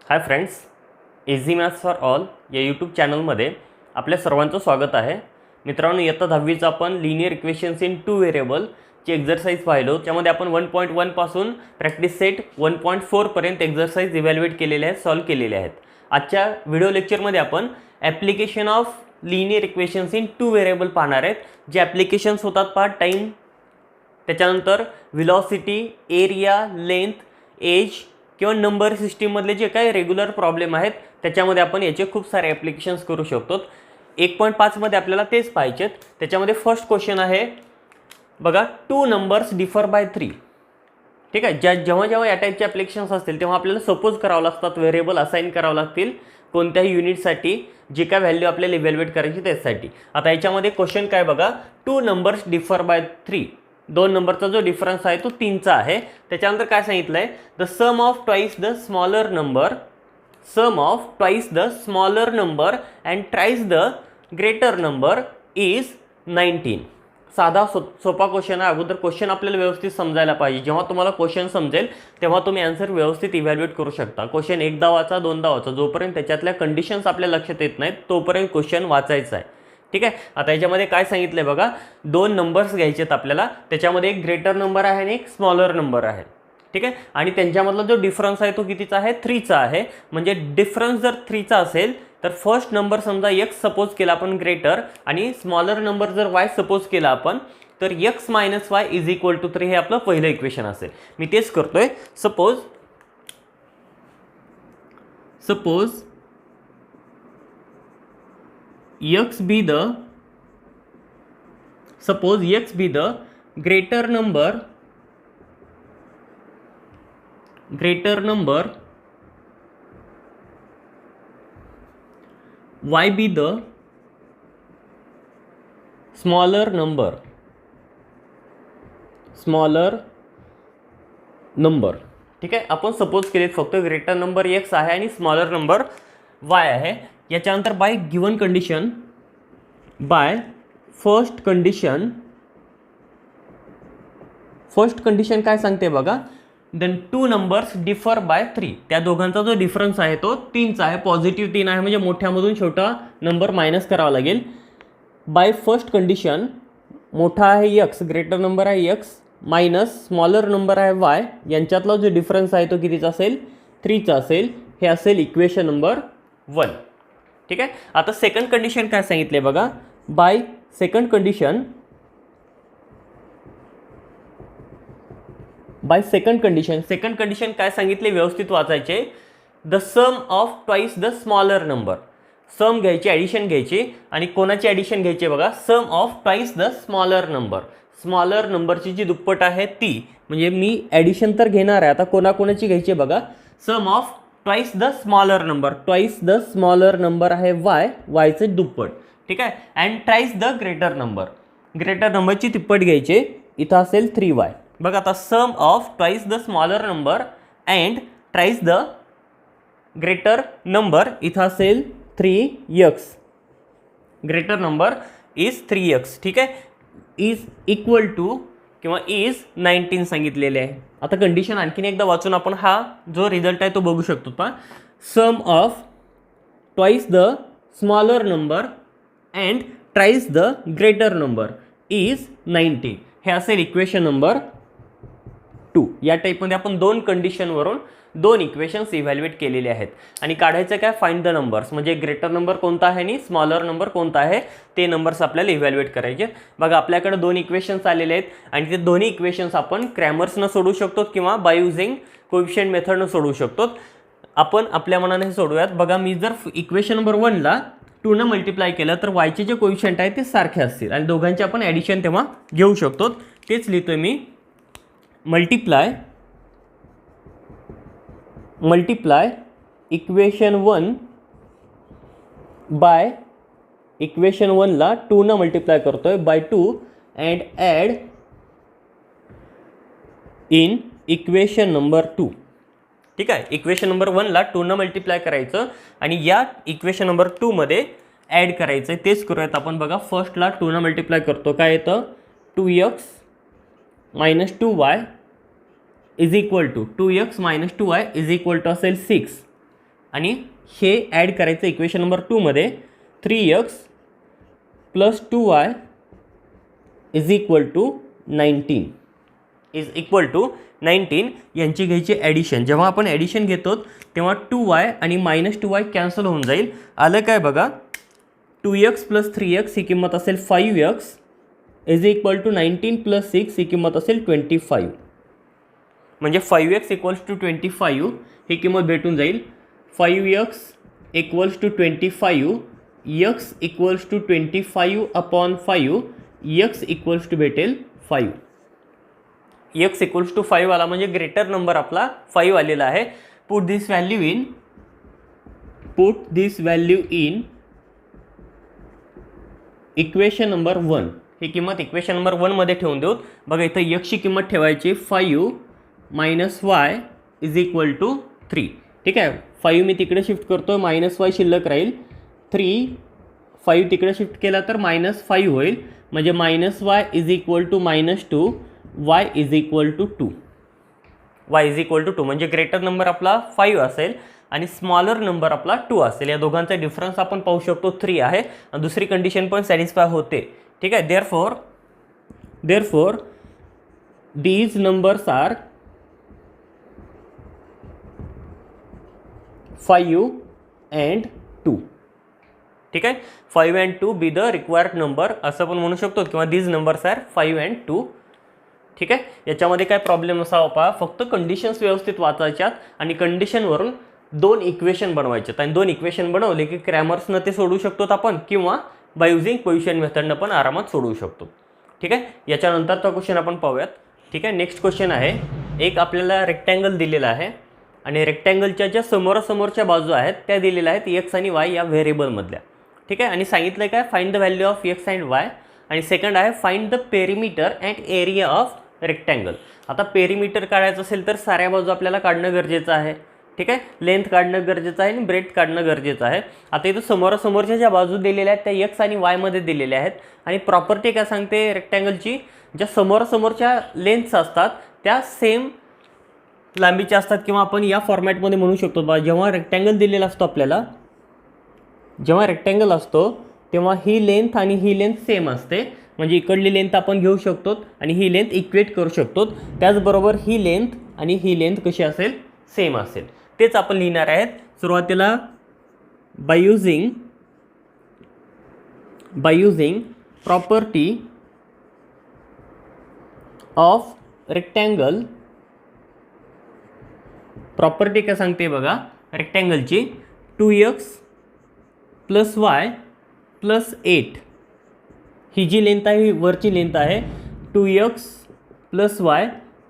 Hi friends, easy maths for all या YouTube चॅनलमध्ये आपल्या सर्वांचं स्वागत आहे. मित्रांनो, इयत्ता 10वीचं आपण लिनियर इक्वेशन्स इन 2 व्हेरिएबलची एक्झरसाइज पाहिलो. त्यामध्ये आपण 1.1 पासून प्रॅक्टिस सेट 1.4 पर्यंत एक्झरसाइज इव्हॅल्युएट केलेल्या आहेत, सॉल्व्ह केलेल्या आहेत. आजच्या व्हिडिओ लेक्चरमध्ये आपण application of linear equations in 2 variable पाहणार आहेत. जे ॲप्लिकेशन्स होतात पहा, टाईम, त्याच्यानंतर व्हेलॉसिटी, एरिया, लेंथ, एज किंवा नंबर सिस्टीममधले जे काही रेग्युलर प्रॉब्लेम आहेत त्याच्यामध्ये आपण याचे खूप सारे ॲप्लिकेशन्स करू शकतो. 1.5मध्ये आपल्याला तेच पाहिजेत. त्याच्यामध्ये फर्स्ट क्वेश्चन आहे बघा, 2 नंबर्स डिफर बाय 3. ठीक आहे. जेव्हा या टाईपचे ॲप्लिकेशन्स असतील तेव्हा आपल्याला सपोज करावं लागतात, व्हेरिएबल असाइन करावं लागतील कोणत्याही युनिटसाठी, जे काय व्हॅल्यू आपल्याला इव्हॅल्युएट करायची त्यासाठी. आता याच्यामध्ये क्वेश्चन काय बघा, 2 नंबर्स डिफर बाय 3. 2 नंबरचा जो डिफरन्स आहे तो 3चा आहे. त्याच्यानंतर काय सांगितलं आहे, the sum of twice the smaller number, sum of twice the smaller number and thrice the greater number is 19. साधा सोपा क्वेश्चन आहे. अगोदर क्वेश्चन आपल्याला व्यवस्थित समजायला पाहिजे. जेव्हा तुम्हाला क्वेश्चन समजेल तेव्हा तुम्ही आन्सर व्यवस्थित इव्हॅल्युएट करू शकता. क्वेश्चन एकदा वाचा, दोनदा वाचा, जोपर्यंत त्याच्यातल्या कंडिशन्स आपल्या लक्षात येत नाहीत तोपर्यंत क्वेश्चन वाचायचा आहे. ठीक आहे. आता याच्यामध्ये काय सांगितलं आहे बघा, 2 नंबर्स घ्यायचे आहेत आपल्याला. त्याच्यामध्ये एक ग्रेटर नंबर आहे आणि एक स्मॉलर नंबर आहे. ठीक आहे. आणि त्यांच्यामधला जो डिफरन्स आहे तो कितीचा आहे, 3चा आहे. म्हणजे डिफरन्स जर 3चा असेल तर फर्स्ट नंबर समजा x सपोज केला आपण ग्रेटर, आणि स्मॉलर नंबर जर y सपोज केला आपण, तर x - y is equal to 3 हे आपलं पहिलं इक्वेशन असेल. मी तेच करतोय. Suppose x be the greater number, y be the smaller number. ठीक आहे. आपण सपोज केलेत फक्त ग्रेटर नंबर x आहे आणि स्मॉलर नंबर y आहे. याच्यानंतर bye given condition, first condition काय सांगते बघा, देन 2 नंबर्स डिफर बाय 3. त्या दोघांचा जो डिफरन्स आहे तो 3चा आहे. पॉझिटिव्ह 3 आहे, म्हणजे मोठ्यामधून छोटा नंबर मायनस करावा लागेल. बाय फर्स्ट कंडिशन, मोठा आहे x, ग्रेटर नंबर आहे x मायनस स्मॉलर नंबर आहे y, यांच्यातला जो डिफरन्स आहे तो कितीचा असेल, 3चा असेल. हे असेल इक्वेशन नंबर 1. ठीक आहे. आता सेकंड कंडिशन काय सांगितले बघा, बाय सेकंड कंडिशन काय सांगितले, व्यवस्थित वाचायचे. The sum of twice the smaller number. Sum घ्यायची, ॲडिशन घ्यायची, आणि कोणाची ॲडिशन घ्यायची बघा, sum of twice the smaller number. Smaller नंबरची जी दुप्पट आहे ती, म्हणजे मी ॲडिशन तर घेणार आहे. आता कोणाकोणाची घ्यायची बघा, sum of twice the smaller number. Twice the smaller number आहे वायचे दुप्पट. ठीक आहे. अँड ट्राइस द ग्रेटर नंबरची तिप्पट घ्यायची. इथं असेल 3y. बघा आता, sum of twice the smaller number and thrice the greater number, इथं असेल 3x. Greater number is 3x. ठीक आहे. इज इक्वल टू किंवा इज 19 सांगितलेले आहे. आता कंडिशन आणखीन एकदा वाचून आपण हा जो रिझल्ट आहे तो बघू शकतो पहा. Sum of twice the smaller number and thrice the greater number is 19. हे असेल इक्वेशन नंबर 2. या टाईपमध्ये आपण 2 कंडिशनवरून 2 इक्वेशन्स इव्हॅल्युएट केलेले आहेत. आणि काढायचं काय, फाइंड द नंबर्स, म्हणजे ग्रेटर नंबर कोणता आहे आणि स्मॉलर नंबर कोणता आहे ते नंबर्स आपल्याला इव्हॅल्युएट करायचे. बघा, आपल्याकडे 2 इक्वेशन्स आलेले आहेत आणि ते दोन्ही इक्वेशन्स आपण क्रॅमर्सनं सोडवू शकतो किंवा बाय युझिंग कोएफिशिएंट मेथडनं सोडवू शकतो. आपण आपल्या मनाने सोडवूयात. बघा, मी जर इक्वेशन नंबर 1ला 2 मल्टिप्लाय केलं तर वायचे जे कोएफिशिएंट आहे ते सारखे असतील आणि दोघांचे आपण ॲडिशन तेव्हा घेऊ शकतो. तेच लिहितोय मी. मल्टिप्लाय इक्वेशन 1 बाय इक्वेशन 1ला 2 मल्टिप्लाय करतोय by 2 and add in equation number 2. ठीक आहे. इक्वेशन नंबर 1ला 2 मल्टिप्लाय करायचं आणि या इक्वेशन नंबर 2मध्ये ॲड करायचं आहे. तेच करूयात आपण. बघा, फर्स्टला 2 मल्टिप्लाय करतो, काय येतं, 2x minus 2y is equal to 2x minus 2y is equal to असेल 6. आणि हे ॲड करायचं इक्वेशन नंबर 2मध्ये 3x + 2y is equal to 19 यांची घ्यायची ॲडिशन. जेव्हा आपण ॲडिशन घेतो तेव्हा 2y आणि -2y कॅन्सल होऊन जाईल. आलं काय बघा, 2x + 3x ही किंमत असेल 5x इज इक्वल टू 19 + 6 ही किंमत असेल 25. म्हणजे 5x = 25 ही किंमत भेटून जाईल. 5x = 25, x = 25/5, x = भेटेल 5. x = 5 आला म्हणजे ग्रेटर नंबर आपला 5 आलेला आहे. Put this value in equation number 1. ही किंमत इक्वेशन नंबर 1 मध्ये ठेवून देऊ. बघा इथं x ची किंमत ठेवायची 5 - y = 3. ठीक आहे, 5 मी तिकडे शिफ्ट करतो, -y शिल्लक राहील. 5 तिकडे शिफ्ट केला तर -5 होईल. म्हणजे -y = -2, y = 2. म्हणजे ग्रेटर नंबर आपला 5 असेल आणि स्मॉलर नंबर आपला 2 असेल. या दोघांचा डिफरन्स आपण पाहू शकतो 3 आहे आणि दुसरी कंडिशन पण सॅटिस्फाय होते. ठीक आहे, therefore these numbers are 5 and 2. ठीक आहे, 5 and 2 be the required number असं पण म्हणू शकतो किंवा these numbers are 5 and 2. ठीक आहे, याच्यामध्ये काय प्रॉब्लेम असावा पहा, फक्त कंडिशन्स व्यवस्थित वाचायच्यात आणि कंडिशनवरून 2 इक्वेशन बनवायच्यात आणि 2 इक्वेशन बनवले की क्रॅमर्सनं ते सोडवू शकतो आपण किंवा बाय युझिंग पोझिशन मेथडनं पण आरामात सोडवू शकतो. ठीक आहे, याच्यानंतरचा क्वेश्चन आपण पाहूयात. ठीक आहे, नेक्स्ट क्वेश्चन आहे, एक आपल्याला रेक्टँगल दिलेला आहे आणि रेक्टँगलच्या ज्या समोरासमोरच्या बाजू आहेत त्या दिलेल्या आहेत x आणि y या व्हेरिएबलमधल्या. ठीक आहे, आणि सांगितलं काय, find the value of x and y. आणि सेकंड आहे find the perimeter and area of rectangle. आता पेरिमीटर काढायचं असेल तर साऱ्या बाजू आपल्याला काढणं गरजेचं आहे. ठीक आहे, लेंथ काढणं गरजेचं आहे आणि ब्रेथ काढणं गरजेचं आहे. आता इथं समोरासमोरच्या ज्या बाजू दिलेल्या आहेत त्या x आणि y मध्ये दिलेल्या आहेत आणि प्रॉपर्टी काय सांगते रेक्टँगलची, ज्या समोरासमोरच्या लेंथ्स असतात त्या सेम लांबीच्या असतात किंवा आपण या फॉर्मॅटमध्ये म्हणू शकतो बा, जेव्हा रेक्टँगल दिलेला असतो आपल्याला, जेव्हा रेक्टँगल असतो तेव्हा ही लेंथ आणि ही लेंथ सेम असते. म्हणजे इकडली लेंथ आपण घेऊ शकतो आणि ही लेंथ इक्वेट करू शकतो. त्याचबरोबर ही लेंथ आणि ही लेंथ कशी असेल, सेम असेल. तेच आपण लिहिणार आहेत. सुरुवातीला by using property of rectangle. Property काय सांगते बघा रेक्टँगलची, 2x + y + 8. ही जी लेंथ आहे ही वरची लेंथ आहे 2x + y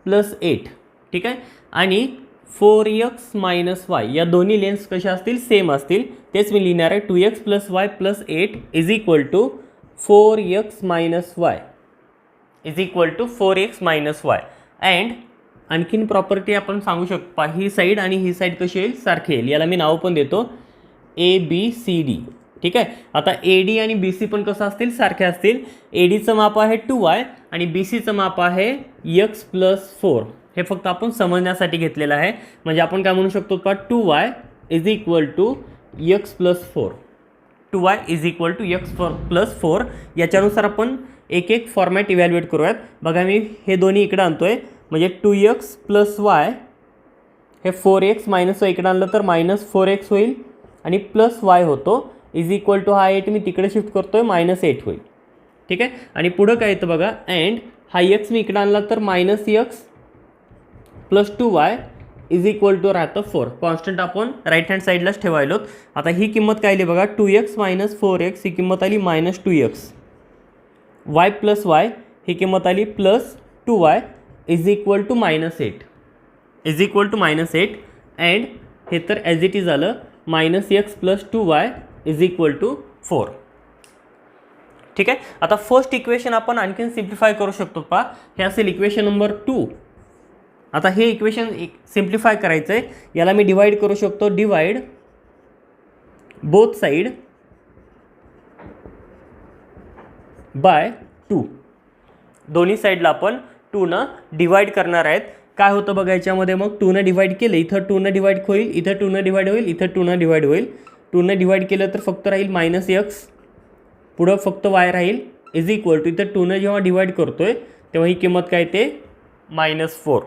+ 8. ठीक आहे, आणि 4x - y या दोन्ही लेंथ्स कशा असतील, सेम असतील. तेच मी लिहिणार आहे 2x + y + 8 is equal to 4x - y. And आणखीन प्रॉपर्टी आपण सांगू शकतो, ही साईड आणि ही साईड कशी येईल, सारखी येईल. याला मी नाव पण देतो ABCD. ठीक आहे, आता AD आणि BC पण कसं असतील, सारखे असतील. ADचं माप आहे 2y आणि BCचं माप आहे x + 4. हे फक्त आपण समजण्यासाठी घेतलेलं आहे. म्हणजे आपण काय म्हणू शकतो का, 2y = x + 4. 2y = x + 4. याच्यानुसार आपण एक एक फॉर्मॅट इव्हॅल्युएट करूयात. बघा मी हे दोन्ही इकडं आणतोय, म्हणजे 2x + y हे 4x - y इकडं आणलं तर -4x होईल आणि +y होतो इज इक्वल टू हा 8 मी तिकडे शिफ्ट करतोय -8 होईल. ठीक आहे, आणि पुढं काय येतं बघा, अँड हा x मी इकडं आणला तर -x + 2y is equal to राहतं 4. कॉन्स्टंट आपण राईट हँड साईडलाच ठेवायलो. आता ही किंमत काय आली बघा, 2x - 4x ही किंमत आली -2x. y + y ही किंमत आली +2y is equal to -8. And हे तर ॲज इट इज आलं -x + 2y is equal to 4. ठीक आहे, आता फर्स्ट इक्वेशन आपण आणखीन सिम्प्लिफाय करू शकतो पहा. हे असेल इक्वेशन नंबर 2. आता हे इक्वेशन सिम्प्लिफाय करायचं आहे. याला मी डिवाइड करू शकतो, डिवाइड बोथ साईड बाय 2. दोन्ही साईडला आपण 2 डिवाइड करणार आहेत. काय होतं बघा याच्यामध्ये, मग 2 डिवाइड केलं, इथं 2 डिवाइड होईल, इथं 2 डिवाइड होईल, इथं 2 डिवाइड होईल. 2 डिवाइड केलं तर फक्त राहील -x, पुढं फक्त y राहील, इज इक्वल टू इथं 2 जेव्हा डिवाइड करतोय तेव्हा ही किंमत काय ते -4.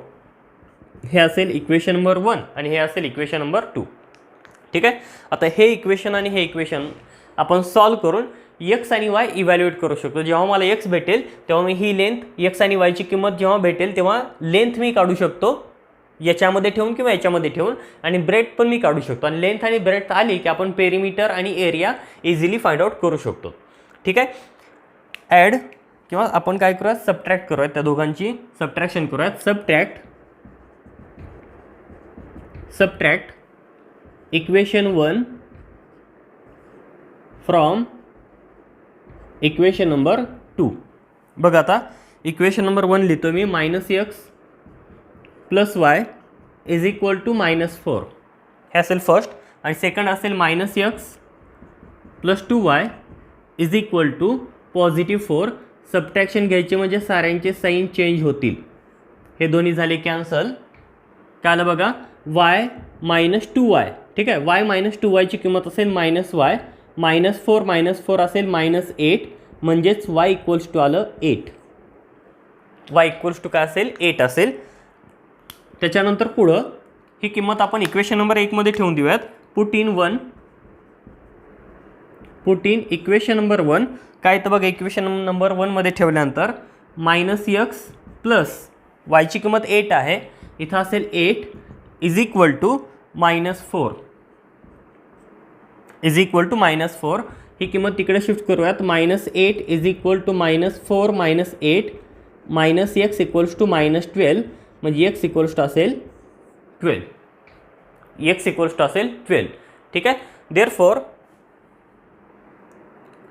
हे असेल इक्वेशन नंबर 1 आणि हे असेल इक्वेशन नंबर 2. ठीक आहे. आता हे इक्वेशन आणि हे इक्वेशन आपण सॉल्व करून x आणि y इव्हॅल्युएट करू शकतो. जेव्हा मला x भेटेल तेव्हा मी ही लेंथ x आणि y ची किंमत जेव्हा भेटेल तेव्हा लेंथ मी काढू शकतो याच्यामध्ये ठेवून किंवा याच्यामध्ये ठेवून, आणि ब्रेथ पण मी काढू शकतो. आणि लेंथ आणि ब्रेथ आली की आपण पेरिमीटर आणि एरिया इझिली फाइंड आउट करू शकतो. ठीक आहे. ॲड किंवा आपण काय करूयात, सबट्रॅक्ट करूयात, त्या दोघांची सबट्रॅक्शन करूयात. Subtract equation 1 from equation number 2. बघा आता इक्वेशन नंबर 1 लिहितो मी, -x + y is equal to -4. हे असेल फर्स्ट. आणि सेकंड असेल -x + 2y is equal to +4. Subtraction घ्यायचे म्हणजे साऱ्यांचे साईन चेंज होतील. हे दोन्ही झाले कॅन्सल. काय आलं बघा, y - 2y. ठीक आहे. y - 2y ची किंमत असेल -y, -4 असेल -8, म्हणजेच y इक्वल्स टू आलं 8. y इक्वल्स टू काय असेल, 8 असेल. त्याच्यानंतर पुढं ही किंमत आपण इक्वेशन नंबर 1 मध्ये ठेवून देऊयात. Put in equation number 1. काय तर बघा, इक्वेशन नंबर 1 मध्ये ठेवल्यानंतर -x + y ची किंमत 8 आहे, इथं असेल 8 is equal to -4 is equal to -4. ही किंमत तिकडे शिफ्ट करूयात. -8 is equal to -4 - 8 -x equals to -12, म्हणजे x इक्वल्स टू असेल 12. x इक्वल्स टू असेल 12. ठीक आहे. देअरफॉर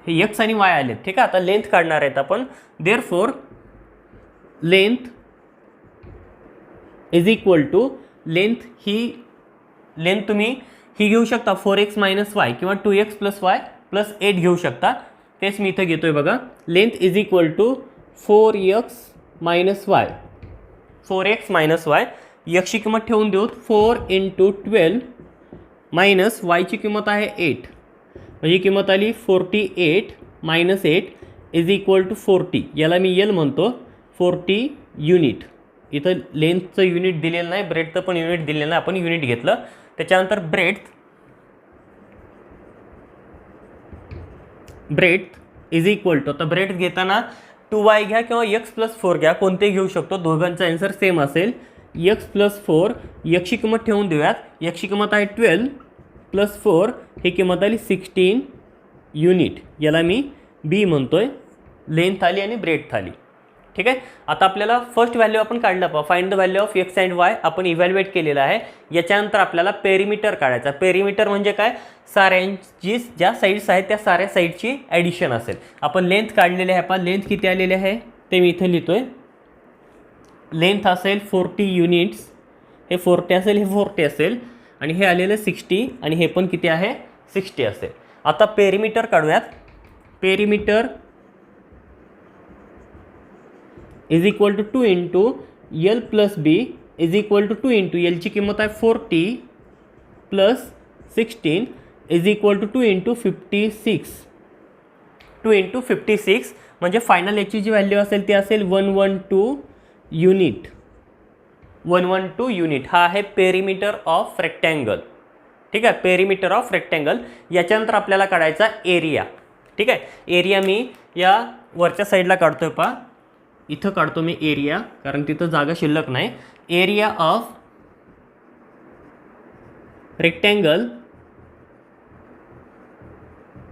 हे x आणि y आले. ठीक आहे. आता लेंथ काढणार आहेत आपण. Therefore length is equal to, length तुम्ही ही घेऊ शकता 4x - y किंवा 2x + y + 8 घेऊ शकता. तेच मी इथं घेतोय बघा. Length is equal to 4x - y. 4x - y. x ची किंमत ठेवून देऊ 4 × 12 मायनस y ची किंमत आहे 8, म्हणजे किंमत आली 48 - 8 इज इक्वल टू 40. याला मी L म्हणतो, 40 युनिट. इथं लेंथचं युनिट दिलेलं नाही, ब्रेडचं पण युनिट दिलेलं नाही, आपण युनिट घेतलं. त्याच्यानंतर ब्रेथ इज इक्वल टू, आता ब्रेथ घेताना 2y घ्या किंवा x + 4 घ्या, कोणतेही घेऊ शकतो. दोघांचा आन्सर सेम असेल. x + 4, x ची किंमत ठेवून देऊयात. x ची किंमत आहे 12 + 4, ही किंमत आली 16 युनिट. याला मी B म्हणतोय. लेंथ आली आणि ब्रेथ आली. ठीक आहे. आता आपल्याला फर्स्ट व्हॅल्यू आपण काढलं, find the value of x and y आपण इव्हॅल्युएट केलेला आहे. याच्यानंतर आपल्याला पेरिमीटर काढायचा. पेरिमीटर म्हणजे काय, साऱ्यांची ज्या साईड्स आहेत त्या साऱ्या साईडची ॲडिशन असेल. आपण लेंथ काढलेली आहे. आपण लेंथ किती आलेली आहे ते मी इथे लिहितोय. लेंथ असेल 40 युनिट्स. हे 40 असेल, हे 40 असेल, आणि हे आलेलं 60, आणि हे पण किती आहे 60 असेल. आता पेरिमीटर काढूयात. Perimeter is equal to 2 × L + B is equal to 2 × L ची किंमत आहे 40 + 16 इज इक्वल टू 2 × 56. 2 × 56 म्हणजे फायनल याची जी व्हॅल्यू असेल ती असेल 112 युनिट. 112 युनिट हा आहे पेरिमीटर ऑफ रेक्टँगल. ठीक आहे. Perimeter of rectangle. याच्यानंतर आपल्याला काढायचा एरिया. ठीक आहे. एरिया मी या वरच्या साईडला काढतोय, पहा इथं काढतो मी एरिया, कारण तिथं जागा शिल्लक नाही. Area of rectangle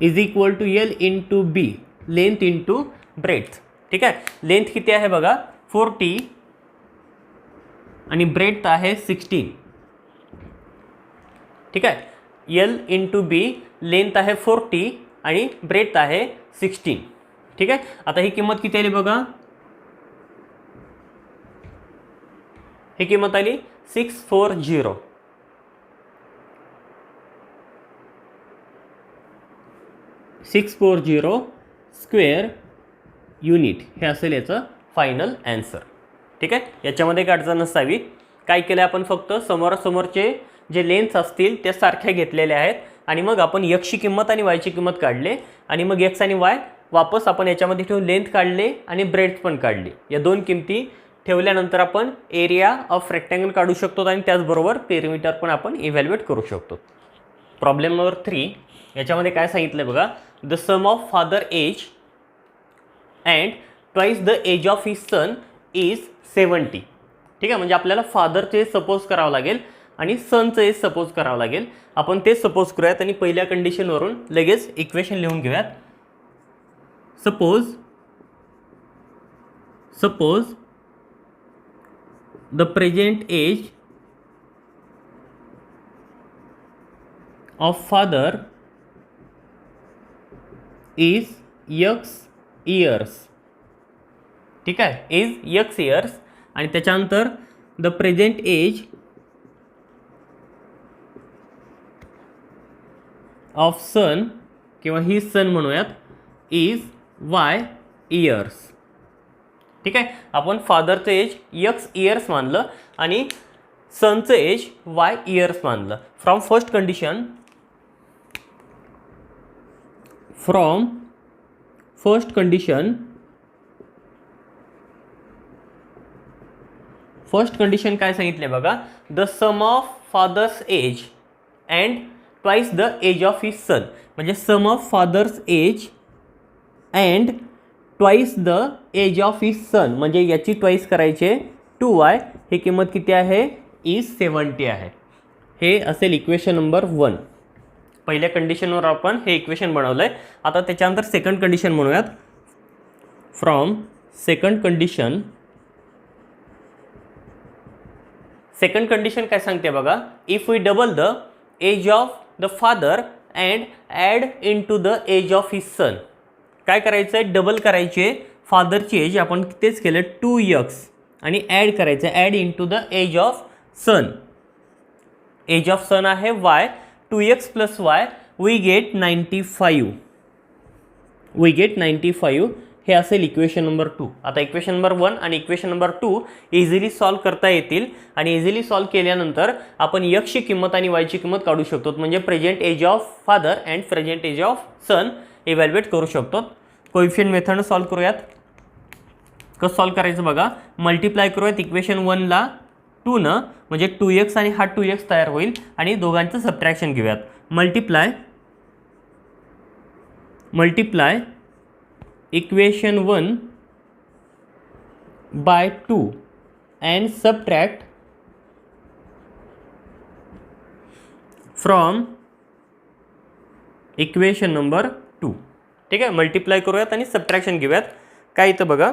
is equal to L × B, length × breadth. ठीक आहे. लेंथ किती आहे बघा 40 आणि ब्रेथ आहे 16. ठीक आहे. L × B, लेंथ आहे 40 आणि ब्रेथ आहे 16. ठीक आहे. आता ही किंमत किती आली बघा, ही किंमत आली 640. 640 स्क्वेअर युनिट हे असेल याचं फायनल ॲन्सर. ठीक आहे. याच्यामध्ये काय अडचण नसावी. काय केलं आपण फक्त समोरासमोरचे जे लेन्स असतील त्या सारख्या घेतलेल्या आहेत आणि मग आपण एक्सची किंमत आणि वायची किंमत काढले आणि मग एक्स आणि वाय वापस आपण याच्यामध्ये ठेवून लेंथ काढले आणि ब्रेड्थ पण काढली. या दोन किमती ठेवल्यानंतर आपण एरिया ऑफ रेक्टँगल काढू शकतो आणि त्याचबरोबर पेरिमीटर पण आपण इव्हॅल्युएट करू शकतो. प्रॉब्लेम नंबर 3 याच्यामध्ये काय सांगितलं बघा, the sum of father age and twice the age of his son is 70. ठीक आहे, म्हणजे आपल्याला फादरचे सपोज करावं लागेल आणि सनचं एज सपोज करावं लागेल. आपण तेच सपोज करूयात आणि पहिल्या कंडिशनवरून लगेच इक्वेशन लिहून घेऊयात. Suppose the present age of father is x years. ठीक आहे, इज x years आणि त्याच्यानंतर the present age of son किंवा his son म्हणूयात is y years. ठीक आहे, आपण फादरचं एज x इयर्स मानलं आणि सनचं एज y इयर्स मानलं. फ्रॉम फर्स्ट कंडिशन काय सांगितले बघा, the sum of father's age and twice the age of his son. म्हणजे sum of father's age and twice the age of his son, म्हणजे याची ट्वाइस करायचे 2y. हे किंमत किती आहे, इज 70 आहे. हे असेल इक्वेशन नंबर 1. पहिल्या कंडिशनवर आपण हे इक्वेशन बनवलं आहे. आता त्याच्यानंतर सेकंड कंडिशन म्हणूयात. फ्रॉम सेकंड कंडिशन काय सांगते बघा, if we double the age of the father and add in to the age of his son. काय करायचं आहे, डबल करायचे फादरची एज, आपण तेच केलं 2x आणि ॲड करायचं add in to the age of son. Age of son आहे y, 2x plus y we get 95. हे असेल इक्वेशन नंबर 2. आता इक्वेशन नंबर 1 आणि इक्वेशन नंबर 2 इझिली सॉल्व करता येतील आणि इझिली सॉल्व केल्यानंतर आपण एक्सची किंमत आणि वायची किंमत काढू शकतो. म्हणजे present age of father and present age of son evaluate करू शकतो. कोइफिशियंट मेथडनं सॉल्व करूयात. कसं सॉल्व करायचं बघा, मल्टिप्लाय करूयात इक्वेशन 1ला 2नं, म्हणजे 2x आणि हा 2x तयार होईल आणि दोघांचं सबट्रॅक्शन घेऊयात. Multiply equation 1 by 2 and subtract from equation number 2. ठीक आहे, मल्टिप्लाय करूयात आणि सबट्रॅक्शन घेऊयात. काय इथं बघा,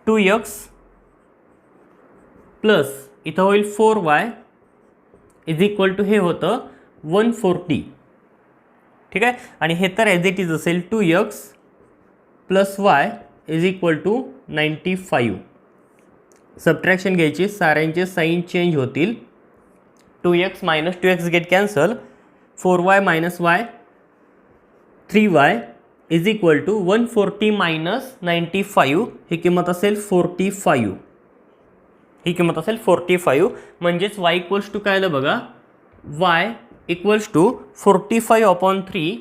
2x प्लस इथं होईल 4y इज इक्वल टू हे होतं 140. ठीक आहे, आणि हे तर ॲज इट इज असेल 2x plus y is equal to 95. Subtraction घ्यायची, साऱ्यांचे साईन चेंज होतील. 2x minus 2x get cancel, 4y minus y 3y is equal to 140 minus 95. ही किंमत असेल 45. म्हणजेच y इक्वल्स टू काय आलं बघा, y equals to 45/3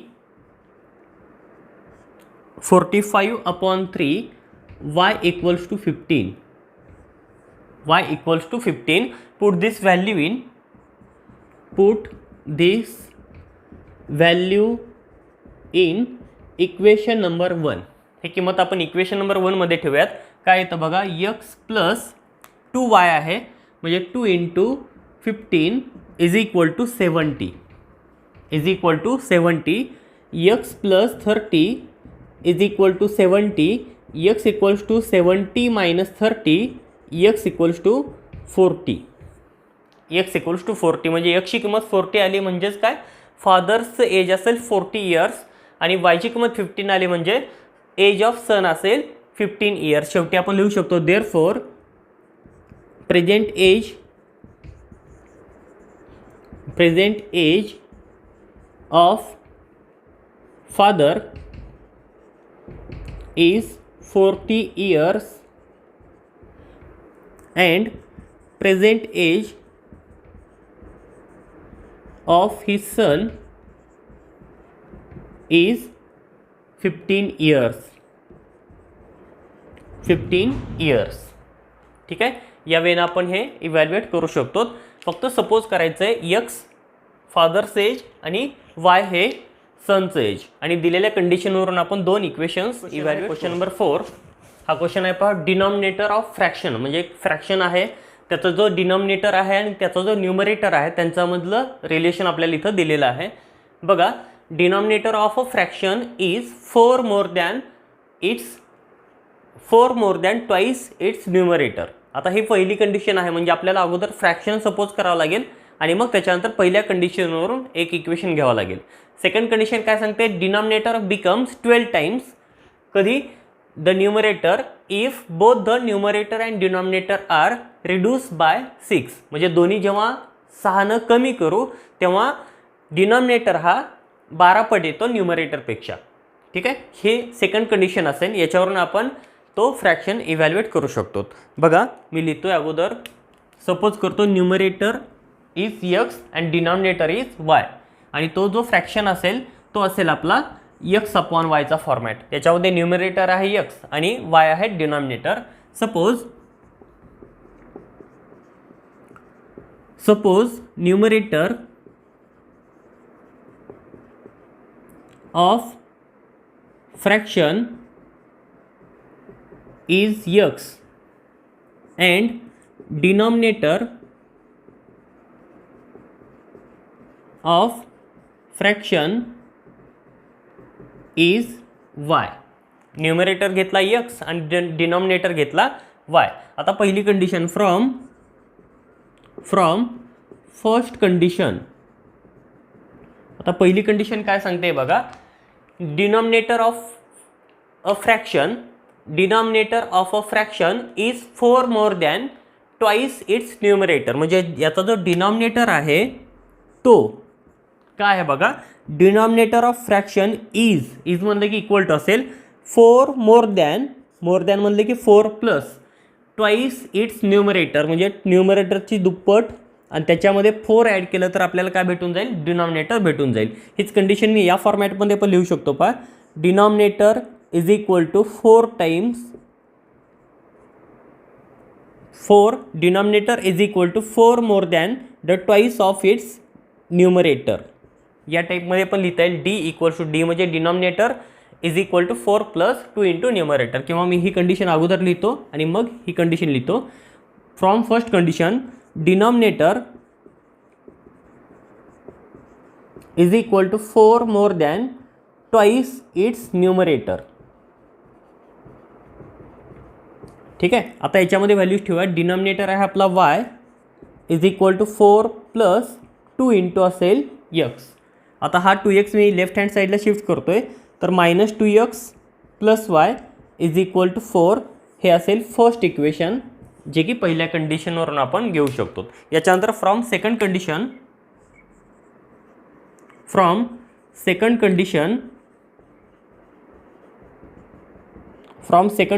y equals to 15. Put this value in equation number 1. ही किंमत आपण इक्वेशन नंबर 1 मध्ये ठेवूयात. काय येतं बघा, x प्लस 2y आहे, म्हणजे 2 into 15 is equal to 70. x plus 30 is equal to 70. x equals to 70 minus 30, x equals to 40. म्हणजे एक्सची किंमत 40 आली, म्हणजेच काय, फादर्सचं एज असेल 40 इयर्स आणि वायची किंमत 15 आली, म्हणजे एज ऑफ सन असेल 15 इयर्स. शेवटी आपण लिहू शकतो therefore present age of father is 40 years and present age of his son is 15 years. 15 years. ठीक आहे, या वेळेला आपण हे इव्हॅल्युएट करू शकतो. फक्त सपोज करायचं आहे एक्स फादर्स एज आणि वाय हे सनचं एज, आणि दिलेल्या कंडिशनवरून आपण दोन इक्वेशन्स इव्हॅल्युएट. क्वेश्चन नंबर 4 हा क्वेश्चन आहे पहा, डिनॉमिनेटर ऑफ फ्रॅक्शन, म्हणजे एक फ्रॅक्शन आहे, त्याचा जो डिनॉमिनेटर आहे आणि त्याचा जो न्यूमरेटर आहे त्यांच्यामधलं रिलेशन आपल्याला इथं दिलेलं आहे. बघा, denominator of a fraction is 4 more than twice its numerator. आता ही पहिली कंडिशन आहे, म्हणजे आपल्याला अगोदर फ्रॅक्शन सपोज करावं लागेल आणि मग त्याच्यानंतर पहिल्या कंडिशनवरून एक इक्वेशन घ्यावं लागेल. सेकंड कंडिशन काय सांगते, डिनॉमिनेटर बिकम्स 12 टाइम्स. कधी, the numerator if both the numerator and denominator are reduce by 6. म्हणजे दोन्ही जेव्हा 6 कमी करू तेव्हा डिनॉमिनेटर हा 12 पट येतो न्यूमरेटरपेक्षा. ठीक आहे, हे सेकंड कंडिशन असेल, याच्यावरून आपण तो फ्रॅक्शन इव्हॅल्युएट करू शकतो. बघा, मी लिहितोय अगोदर, सपोज करतो numerator is x and denominator is why, आणि तो जो फ्रॅक्शन असेल तो असेल आपला एक्स अपॉन वायचा फॉर्मॅट. त्याच्यामध्ये न्यूमरेटर आहे एक्स आणि वाय आहे denominator. Suppose numerator of fraction is x and denominator of fraction is y. Numerator घेतला x आणि डिनॉमिनेटर घेतला y. आता पहिली कंडिशन फ्रॉम फर्स्ट कंडिशन. आता पहिली कंडिशन काय सांगते बघा, denominator of a fraction is 4 more than twice its numerator. म्हणजे याचा जो डिनॉमिनेटर आहे तो काय आहे बघा, डिनॉमिनेटर ऑफ फ्रॅक्शन इज म्हणलं की इक्वल टू असेल 4 more than म्हणलं की 4 प्लस ट्वाईस इट्स न्यूमरेटर, म्हणजे न्यूमरेटरची दुप्पट, आणि त्याच्यामध्ये 4 ॲड केलं तर आपल्याला काय भेटून जाईल, डिनॉमिनेटर भेटून जाईल. हीच कंडिशन मी या फॉर्मॅटमध्ये पण लिहू शकतो पहा, denominator is equal to 4 times 4, denominator is equal to 4 more than the twice of its numerator. या टाईपमध्ये पण लिहिता येईल, d equals to d म्हणजे denominator is equal to 4 plus 2 into numerator. किंवा मी ही कंडिशन अगोदर लिहितो आणि मग ही कंडिशन लिहितो. From first condition denominator is equal to 4 more than twice its numerator. ठीक आहे, आता याच्यामध्ये व्हॅल्यूज ठेवा. डिनॉमिनेटर आहे आपला y is equal to 4 plus 2 into असेल x. आता हा 2x मी लेफ्ट हँड साईडला शिफ्ट करतोय, तर minus 2x plus y is equal to 4 हे असेल फर्स्ट इक्वेशन, जे की पहिल्या कंडिशनवरून आपण घेऊ शकतो. याच्यानंतर फ्रॉम सेकंड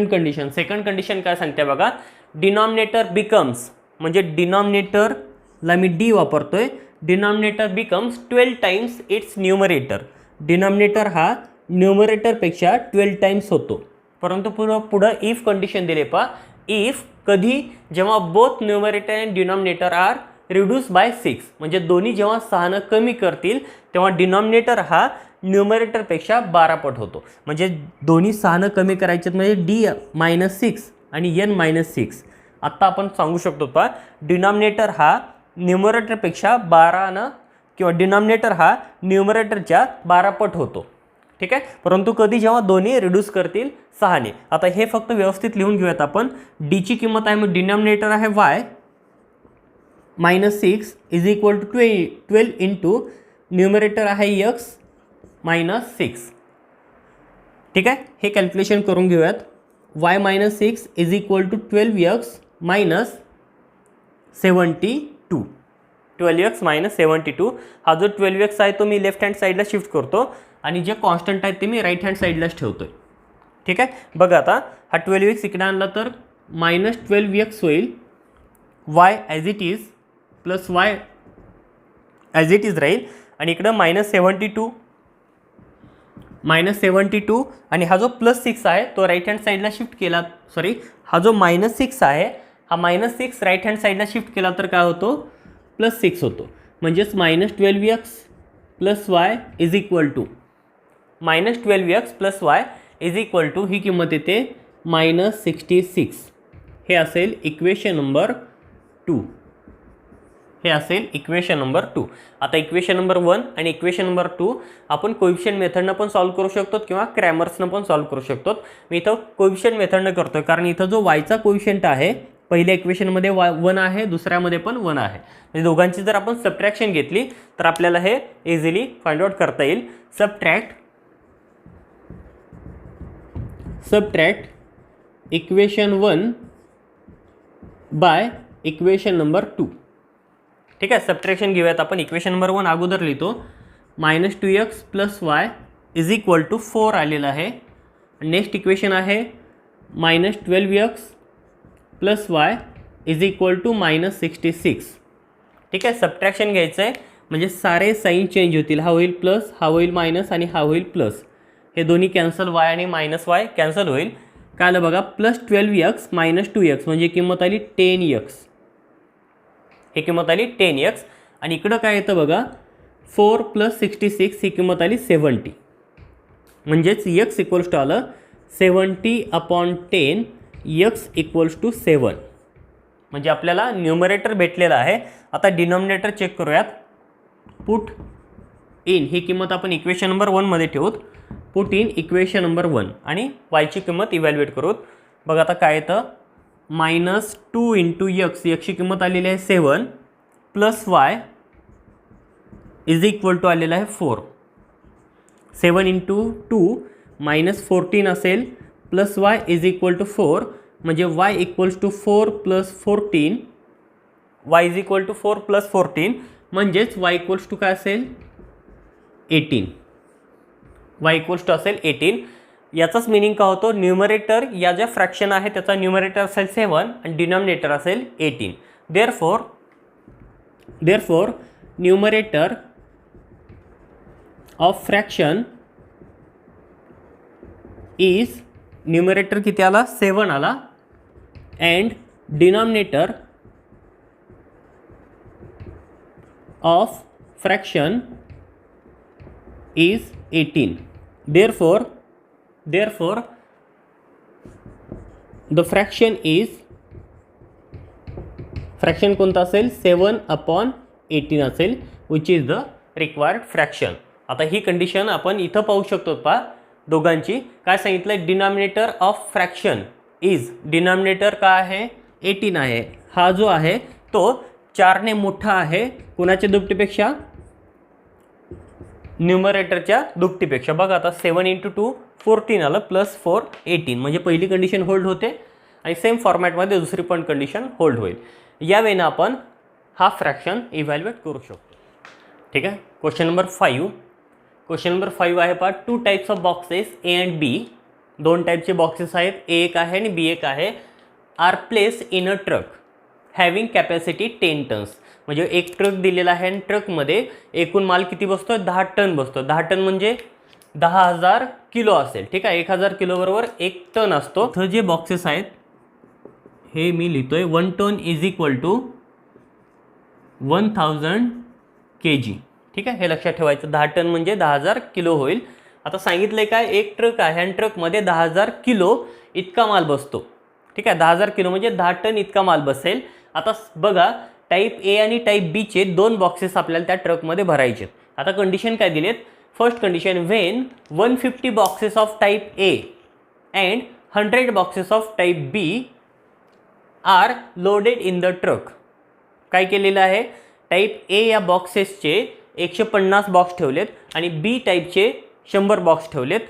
कंडिशन काय सांगते बघा, डिनॉमिनेटर बिकम्स, म्हणजे डिनॉमिनेटरला मी डी वापरतोय, denominator becomes 12 times it's numerator. Denominator हा न्यूमरेटरपेक्षा 12 टाइम्स होतो. परंतु पुढं इफ कंडिशन दिले पहा, इफ कधी, जेव्हा both numerator and denominator are reduce by 6, म्हणजे दोन्ही जेव्हा 6 कमी करतील तेव्हा डिनॉमिनेटर हा न्यूमरेटरपेक्षा 12 पट होतो. म्हणजे दोन्ही 6 कमी करायचे म्हणजे डी -6 आणि n -6. आत्ता आपण सांगू शकतो पहा, डिनॉमिनेटर हा न्यूमरेटरपेक्षा 12 किंवा डिनॉमिनेटर हा न्यूमरेटरच्या 12 पट होतो. ठीक आहे, परंतु कधी, जेव्हा दोन्ही रिड्यूस करतील 6. आता हे फक्त व्यवस्थित लिहून घेऊयात आपण. डीची किंमत आहे, मग डिनॉमिनेटर आहे y -6 is equal to 12 into numerator आहे x -6. ठीक आहे, हे कॅल्क्युलेशन करून घेऊयात. y -6 is equal to 12x -72. 12x -72. हा जो 12x आहे तो मी लेफ्ट हँड साईडला शिफ्ट करतो आणि जे कॉन्स्टंट आहेत ते मी राईट हँड साईडलाच ठेवतोय. ठीक आहे, बघा आता हा 12x इकडे आणला तर -12x होईल, Y as it is plus y as it is राहील आणि इकडं -72 आणि हा जो +6 आहे तो राईट हँड साईडला शिफ्ट केला, सॉरी हा जो -6 आहे हा -6 राईट हँड साईडला शिफ्ट केला तर काय होतो, +6 होतो. म्हणजेच -12x + y is equal to -12x + y is equal to ही किंमत येते -66. हे असेल इक्वेशन नंबर 2. हे असेल इक्वेशन नंबर 2. आता इक्वेशन नंबर 1 आणि इक्वेशन नंबर 2 आपण कोएफिशियंट मेथडनं पण सॉल्व करू शकतो किंवा क्रॅमर्सनं पण सॉल्व करू शकतो. मी इथं कोएफिशियंट मेथडनं करतो कारण इथं जो वायचा कोएफिशियंट आहे पहिल्या इक्वेशनमध्ये 1 आहे, दुसऱ्यामध्ये पण 1 आहे. म्हणजे दोघांची जर आपण सबट्रॅक्शन घेतली तर आपल्याला हे इझिली फाइंड आउट करता येईल. Subtract equation 1 by equation number 2. ठीक आहे, सबट्रॅक्शन घेऊयात आपण. इक्वेशन नंबर 1 अगोदर लिहितो. -2x + y is equal to 4 आलेलं आहे. नेक्स्ट इक्वेशन आहे -12x + y is equal to -66. ठीक आहे, सबट्रॅक्शन घ्यायचं आहे म्हणजे सारे साईन चेंज होतील. हा होईल प्लस, हा होईल मायनस आणि हा होईल प्लस. हे दोन्ही कॅन्सल, y आणि -y कॅन्सल होईल. काय आलं बघा, +12x - 2x म्हणजे किंमत आली 10x. ही किंमत आली 10x आणि इकडं काय येतं बघा, 4 + 66 ही किंमत आली 70. म्हणजेच x इक्वल्स टू आलं 70/10, x इक्वल्स टू 7. म्हणजे आपल्याला न्यूमरेटर भेटलेला आहे. आता डिनॉमिनेटर चेक करूयात. पुट इन ही किंमत आपण इक्वेशन नंबर 1 मध्ये ठेवूत. पुट इन इक्वेशन नंबर 1 आणि वायची किंमत इव्हॅल्युएट करूत. बघा आता काय येतं, -2 × x, ची किंमत आलेली आहे 7 + y इज इक्वल टू आलेला आहे 4. 7 × 2 -14 असेल plus y is equal to 4 म्हणजे y equals to 4 + 14. y is equal to 4 + 14 म्हणजेच y इक्वल्स टू काय असेल 18. y इक्वल्स टू असेल 18. याचाच मिनिंग काय होतो, न्यूमरेटर या ज्या फ्रॅक्शन आहे त्याचा न्यूमरेटर असेल 7 आणि डिनॉमिनेटर असेल 18. Therefore numerator of fraction is, numerator किती आला 7 आला and denominator of fraction is 18. Therefore the fraction is, fraction कोणता असेल 7/18 असेल, which is the required fraction. आता ही कंडिशन आपण इथं पाहू शकतो पहा दोघांची. काय सांगितलं, denominator of fraction is, denominator काय आहे 18 आहे. हा जो आहे तो 4 ने मोठा आहे कोणाच्या दुपटीपेक्षा, न्यूमरेटरच्या दुपटीपेक्षा. बघा आता 7 × 2 14 आलं +4 18 म्हणजे पहिली कंडिशन होल्ड होते आणि सेम फॉर्मॅटमध्ये दुसरी पण कंडिशन होल्ड होईल. या वेळेनं आपण हा फ्रॅक्शन इव्हॅल्युएट करू शकतो. ठीक आहे, क्वेश्चन नंबर 5. क्वेश्चन नंबर 5 आहे पहा, 2 types of boxes A and B. 2 टाईपचे बॉक्सेस आहेत, A एक आहे आणि B एक आहे. Are place in a truck having capacity 10 tons. म्हणजे एक ट्रक दिलेला आहे आणि ट्रकमध्ये एकूण माल किती बसतो, 10 टन बसतो. 10 टन म्हणजे 10,000 किलो असेल. ठीक आहे, 1000 किलो बरोबर 1 टन असतो. तर जे बॉक्सेस आहेत हे मी लिहितोय 1 ton is equal to 1000 kg. ठीक आहे, हे लक्षात ठेवायचं. 10 टन म्हणजे 10,000 किलो होईल. आता सांगितलंय काय, एक ट्रक आहे आणि ट्रकमध्ये 10,000 किलो इतका माल बसतो. ठीक आहे, 10,000 किलो म्हणजे 10 टन इतका माल बसेल. आता बघा, टाईप ए आणि टाईप बीचे 2 बॉक्सेस आपल्याला त्या ट्रकमध्ये भरायचे. आता कंडिशन काय दिलेत, first condition, when 150 boxes of type A and 100 boxes of type B are loaded in the truck. काय केलेलं आहे, टाईप ए या बॉक्सेसचे 150 बॉक्स ठेवलेत आणि बी टाईपचे 100 बॉक्स ठेवलेत.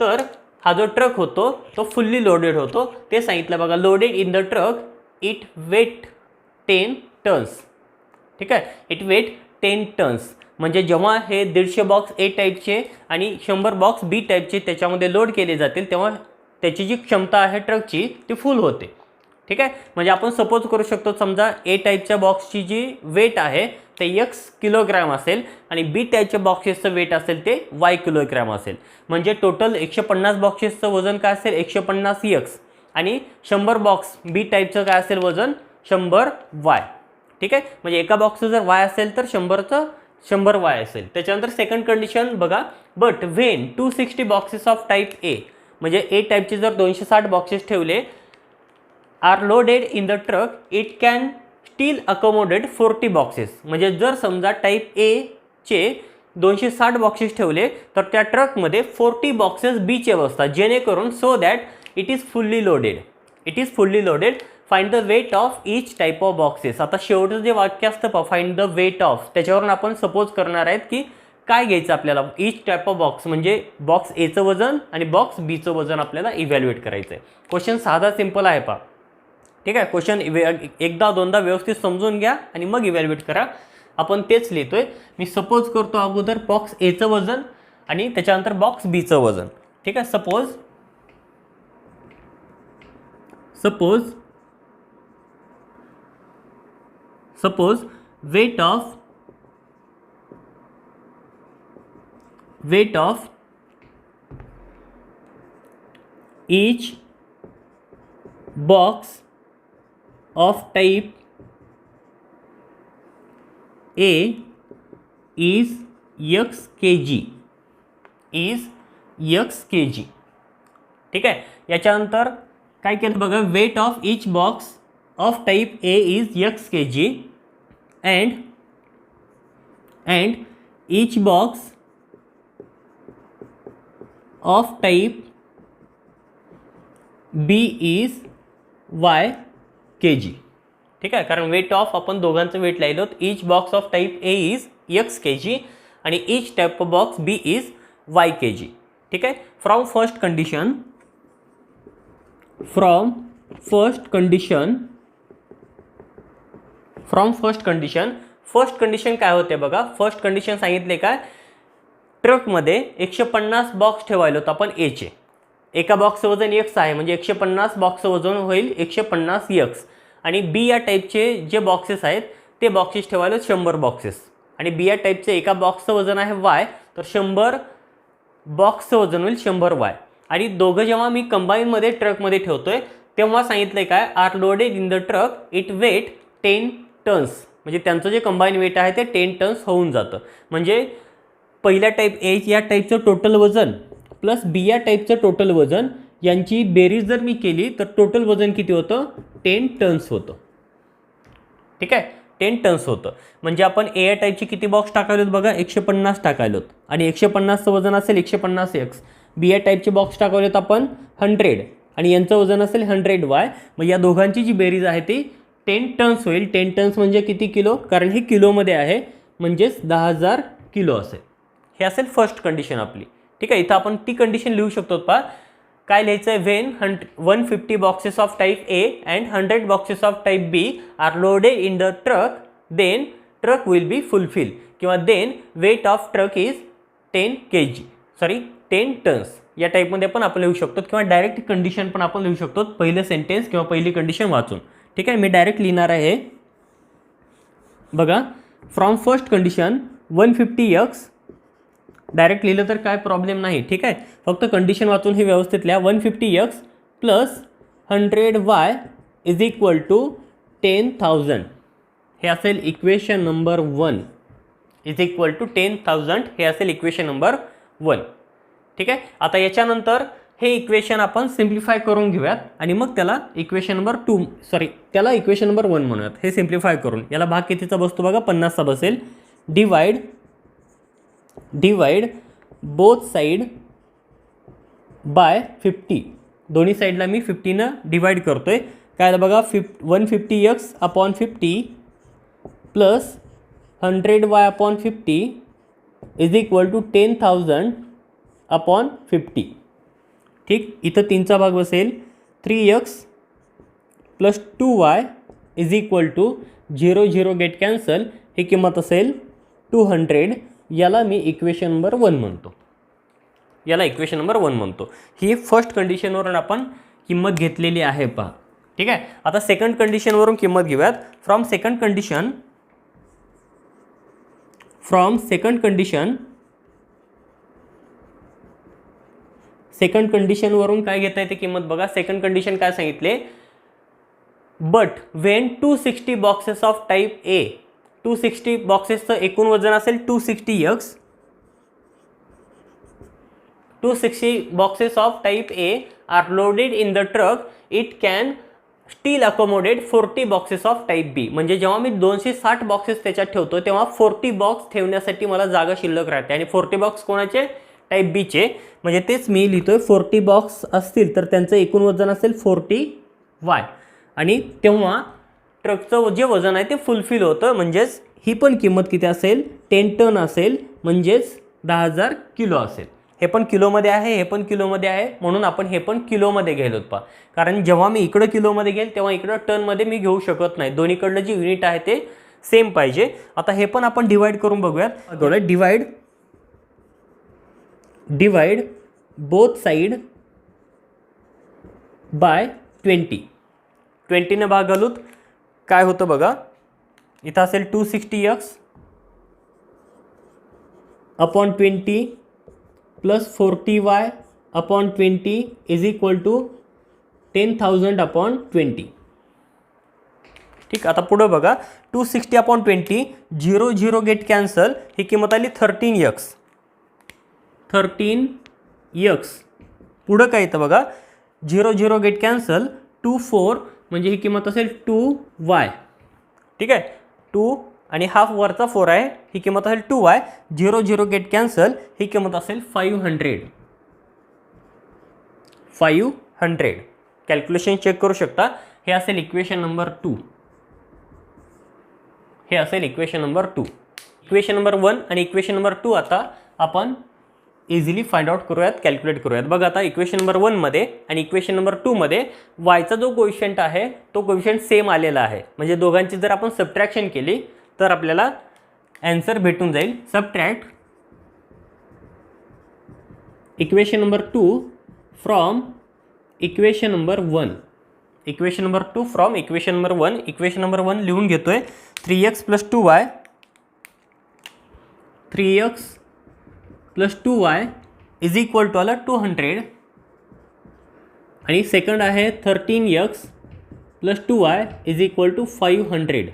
तर हा जो ट्रक होतो तो फुल्ली लोडेड होतो. ते सांगितलं बघा, loaded in the truck it weight 10 tons. ठीक आहे, इट वेट 10 टन्स म्हणजे जेव्हा हे 150 बॉक्स ए टाईपचे आणि 100 बॉक्स बी टाईपचे त्याच्यामध्ये लोड केले जातील तेव्हा त्याची जी क्षमता आहे ट्रकची ती फुल होते. ठीक आहे. म्हणजे आपण सपोज करू शकतो, समजा ए टाईपच्या बॉक्सची जी वेट आहे ते x किलोग्रॅम असेल आणि बी टाईपच्या बॉक्सेसचं वेट असेल ते y किलोग्रॅम असेल. म्हणजे टोटल 150 बॉक्सेसचं वजन काय असेल 150 x आणि 100 बॉक्स बी टाईपचं काय असेल वजन 100 y. ठीक आहे. म्हणजे एका बॉक्सचं जर y असेल तर 100 y असेल. त्याच्यानंतर सेकंड कंडिशन बघा, but when 260 boxes of type A, म्हणजे ए टाईपचे जर 260 बॉक्सेस ठेवले are loaded in the truck, it can still accommodate 40 boxes. म्हणजे जर समजा टाईप ए चे 260 बॉक्सेस ठेवले तर त्या ट्रकमध्ये 40 बॉक्सेस बीचे बसतात, जेणेकरून so that it is fully loaded. Find the weight of each type of boxes. आता शेवटचं जे वाक्य असतं फाइंड द वेट ऑफ, त्याच्यावरून आपण सपोज करणार आहेत की काय घ्यायचं आपल्याला, ईच टाईप ऑफ बॉक्स म्हणजे बॉक्स एचं वजन आणि बॉक्स बीचं वजन आपल्याला इव्हॅल्युएट करायचं आहे. क्वेश्चन साधा सिंपल आहे पहा. ठीक आहे. क्वेश्चन एकदा दोनदा व्यवस्थित समजून घ्या आणि मग इव्हॅल्युएट करा. आपण तेच लिहितोय. मी सपोज करतो अगोदर बॉक्स एचं वजन आणि त्याच्यानंतर बॉक्स बीचं वजन. ठीक आहे. Suppose weight of each box of type A is x kg. ठीक आहे. याच्यानंतर काय केलं बघा, weight of each box of type A is x kg and each box of type B is y kg. ठीक आहे. कारण वेट ऑफ आपण दोघांचं वेट लिहिलं, each box of type A is x kg आणि each type of box B is y kg. ठीक आहे. From first condition काय होते बघा. फर्स्ट कंडिशन सांगितले काय, ट्रकमध्ये 150 बॉक्स ठेवायला होतं आपण एचे. एका बॉक्सचं वजन x आहे म्हणजे 150 बॉक्सचं वजन होईल 150 x. आणि बी या टाईपचे जे बॉक्सेस आहेत ते बॉक्सेस ठेवायला 100 बॉक्सेस. आणि बी या टाईपचे एका बॉक्सचं वजन आहे y, तर 100 बॉक्सचं वजन होईल 100 y. आणि दोघं जेव्हा मी कंबाईनमध्ये ट्रकमध्ये ठेवतोय तेव्हा सांगितलं काय, are loaded in the truck, it weight 10 tons. म्हणजे त्यांचं जे कंबाईन वेट आहे ते 10 टन्स होऊन जातं. म्हणजे पहिल्या टाईप ए या टाईपचं टोटल वजन प्लस बी या टाईपचं टोटल वजन यांची बेरीज जर मी केली तर टोटल वजन किती होतं 10 टन्स होतं. ठीक आहे. 10 टन्स होतं. म्हणजे आपण ए या टाईपची किती बॉक्स टाकायलोत बघा 150 टाकायलोत आणि 150चं वजन असेल 150 x. बी या टाईपचे बॉक्स टाकायलोत आपण 100 आणि यांचं वजन असेल 100 y. मग या दोघांची जी बेरीज आहे ती 10 टन्स होईल. 10 टन्स म्हणजे किती किलो, कारण हे किलोमध्ये आहे म्हणजेच 10,000 किलो असेल. हे असेल फर्स्ट कंडिशन आपली. ठीक आहे. इथं आपण ती कंडिशन लिहू शकतो पहा. काय लिहायचं आहे, when 150 boxes of type A and 100 boxes of type B are loaded in the truck, then truck will be fulfil, किंवा then weight of truck is 10 tons. या टाईपमध्ये पण आपण लिहू शकतो किंवा डायरेक्ट कंडिशन पण आपण लिहू शकतो, पहिलं सेंटेन्स किंवा पहिली कंडिशन वाचून. ठीक आहे. मी डायरेक्ट लिहिणार आहे बघा. From first condition 150x direct लिहिलं तर काय प्रॉब्लेम नाही. ठीक आहे. फक्त कंडिशन वाचून हे व्यवस्थित लिहा. 150x plus 100y is equal to 10,000. हे असेल equation number 1. Is equal to 10,000 हे असेल इक्वेशन नंबर 1. ठीक आहे. आता याच्यानंतर हे इक्वेशन आपण सिम्प्लिफाय करून घेऊयात आणि मग त्याला इक्वेशन नंबर 1 म्हणूयात. हे सिम्प्लिफाय करून याला भाग कितीचा बसतो बघा 50चा बसेल. Divide both side by 50. दोन्ही साईडला मी 50 डिवाइड करतोय. काय बघा 150x upon 50 plus 100y upon 50 is equal to 10,000 upon 50. ठीक. इथं 3चा भाग बसेल. 3x plus 2y is equal to 0 get cancel. ही किंमत असेल 200. याला मी इक्वेशन नंबर 1 म्हणतो. ही फर्स्ट कंडिशनवरून आपण किंमत घेतलेली आहे पहा. ठीक आहे. आता सेकंड कंडिशनवरून किंमत घेऊयात. फ्रॉम सेकंड कंडिशनवरून काय घेता येते किंमत बघा. सेकंड कंडिशन काय सांगितले, but Wien 260 boxes of type ए, 260 बॉक्सेसचं एकूण वजन असेल 260x, 260 boxes of type A are loaded in the truck, it can still accommodate 40 boxes of type B. म्हणजे जेव्हा मी 260 बॉक्सेस त्याच्यात ठेवतो तेव्हा 40 बॉक्स ठेवण्यासाठी मला जागा शिल्लक राहते. आणि 40 बॉक्स कोणाचे, टाईप बी चे. म्हणजे तेच मी लिहितोय 40 बॉक्स असतील तर त्यांचं एकूण वजन असेल 40y. आणि तेव्हा ट्रकचं जे वजन आहे ते फुलफिल होतं. म्हणजेच ही पण किंमत किती असेल, 10 टन असेल, म्हणजेच 10,000 किलो असेल. हे पण किलोमध्ये आहे, हे पण किलोमध्ये आहे, म्हणून आपण हे पण किलोमध्ये घ्यायला होत. कारण जेव्हा मी इकडं किलोमध्ये घेईल तेव्हा इकडं टनमध्ये मी घेऊ शकत नाही. दोन्हीकडलं जे युनिट आहे ते सेम पाहिजे. आता हे पण आपण डिवाइड करून बघूयात. डिवाइड बोथ साइड बाय 20 ने भाग घालूत काय होतं बघा. इथं असेल 260x upon 20 plus 40y upon 20 is equal to 10,000 upon 20. ठीक. आता पुढं बघा 260 अपॉन 20, 0 0 गेट कॅन्सल, ही किंमत आली 13x. पुढं काय येतं बघा, 0 0 गेट कॅन्सल, 2 4 म्हणजे ही किंमत असेल 2y. ठीक आहे. 2 आणि हाफ वरचा 4 आहे, ही किंमत असेल 2y. 0 0 गेट कॅन्सल, ही किंमत असेल 500. कॅल्क्युलेशन चेक करू शकता. हे असेल इक्वेशन नंबर 2. इक्वेशन नंबर 1 आणि इक्वेशन नंबर 2 आता आपण इझिली फाइंड आउट करूयात, कॅल्क्युलेट करूयात. बघा आता इक्वेशन नंबर 1 मध्ये आणि इक्वेशन नंबर 2 मध्ये वायचा जो कोइफिशियंट आहे तो कोइफिशियंट सेम आलेला आहे. म्हणजे दोघांची जर आपण सबट्रॅक्शन केली तर आपल्याला आन्सर भेटून जाईल. Subtract equation number 2 from equation number 1. Equation number 2 from equation number 1. Equation number 1 लिहून घेतोय. 3x plus 2y, 3x plus 2y is equal to आला 200. आणि सेकंड आहे 13x plus 2y is equal to 500.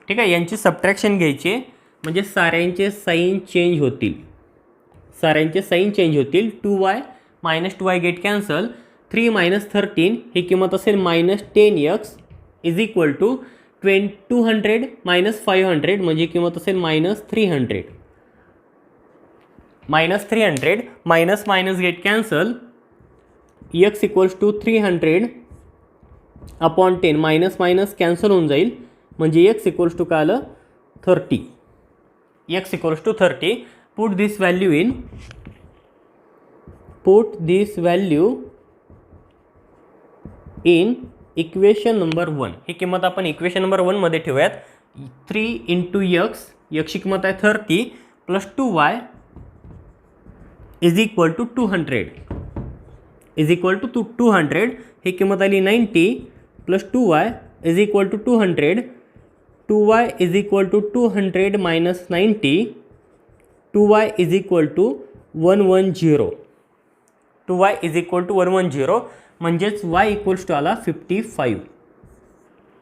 ठीक आहे. यांची सबट्रॅक्शन घ्यायची म्हणजे साऱ्यांचे साईन चेंज होतील. 2y minus 2y get cancel, 3 minus 13 ही किंमत असेल minus 10x is equal to 200 minus 500 म्हणजे किंमत असेल minus 300. Minus minus get cancel, x equals to 300 upon 10. Minus minus cancel होऊन जाईल म्हणजे x इक्वल्स टू काय आलं 30. Put this value in equation number 1. ही किंमत आपण इक्वेशन नंबर 1 मध्ये ठेवूयात. 3 इंटू x ची किंमत आहे 30 plus 2y is equal to 200. ही किंमत आली 90 plus 2y is equal to 200. 2y is equal to 200 minus 90. 2y is equal to 110. म्हणजेच y इक्वल्स टू आला 55.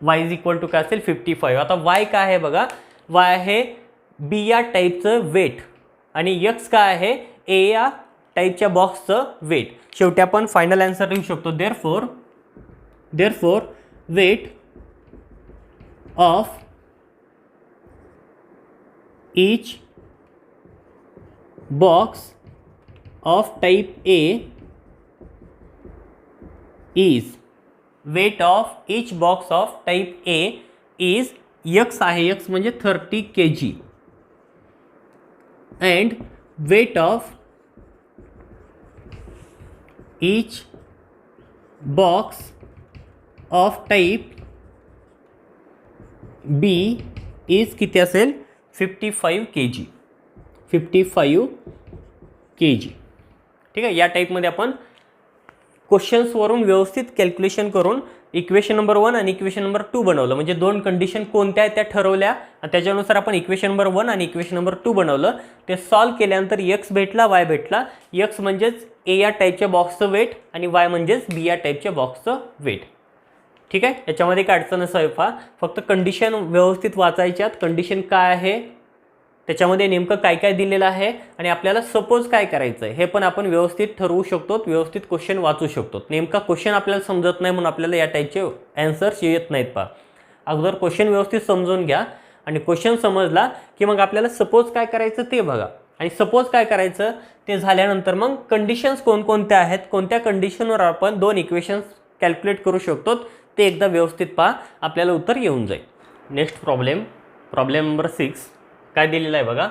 y इज इक्वल टू काय असेल 55. आता y काय आहे बघा, y आहे b या टाईपचं वेट आणि x काय आहे a या टाईपच्या बॉक्सचं वेट. शेवटी आपण फायनल आन्सर लिहू शकतो. Therefore weight of each box of type A is weight of each box of type A is x आहे, x म्हणजे 30 kg and weight of each box of type B is किती असेल 55 kg. ठीक आहे. या टाईपमध्ये आपण क्वेश्चन्सवरून व्यवस्थित कॅल्क्युलेशन करून इक्वेशन नंबर 1 आणि इक्वेशन नंबर 2 बनवलं. म्हणजे दोन कंडिशन कोणत्या आहेत त्या ठरवल्या आणि त्याच्यानुसार आपण इक्वेशन नंबर 1 आणि इक्वेशन नंबर 2 बनवलं. ते सॉल्व केल्यानंतर एक्स भेटला, वाय भेटला. एक्स म्हणजेच ए या टाईपच्या बॉक्सचं वेट आणि वाय म्हणजेच बी या टाईपच्या बॉक्सचं वेट. ठीक आहे, याच्यामध्ये काय अडचण नसावी. फक्त कंडिशन व्यवस्थित वाचायच्यात. कंडिशन काय आहे, त्याच्यामध्ये नेमकं काय काय दिलेलं आहे आणि आपल्याला सपोज काय करायचं आहे हे पण आपण व्यवस्थित ठरवू शकतो, व्यवस्थित क्वेश्चन वाचू शकतो. नेमका क्वेश्चन आपल्याला समजत नाही म्हणून आपल्याला या टाईपचे ॲन्सर्स येत नाहीत. अगोदर क्वेश्चन व्यवस्थित समजून घ्या आणि क्वेश्चन समजला की मग आपल्याला सपोज काय करायचं ते बघा. आणि सपोज काय करायचं ते झाल्यानंतर मग कंडिशन्स कोणकोणत्या आहेत, कोणत्या कंडिशनवर आपण दोन इक्वेशन्स कॅल्क्युलेट करू शकतो ते एकदा व्यवस्थित पहा, आपल्याला उत्तर येऊन जाईल. नेक्स्ट प्रॉब्लेम नंबर 6 काय दिलेलं आहे बघा.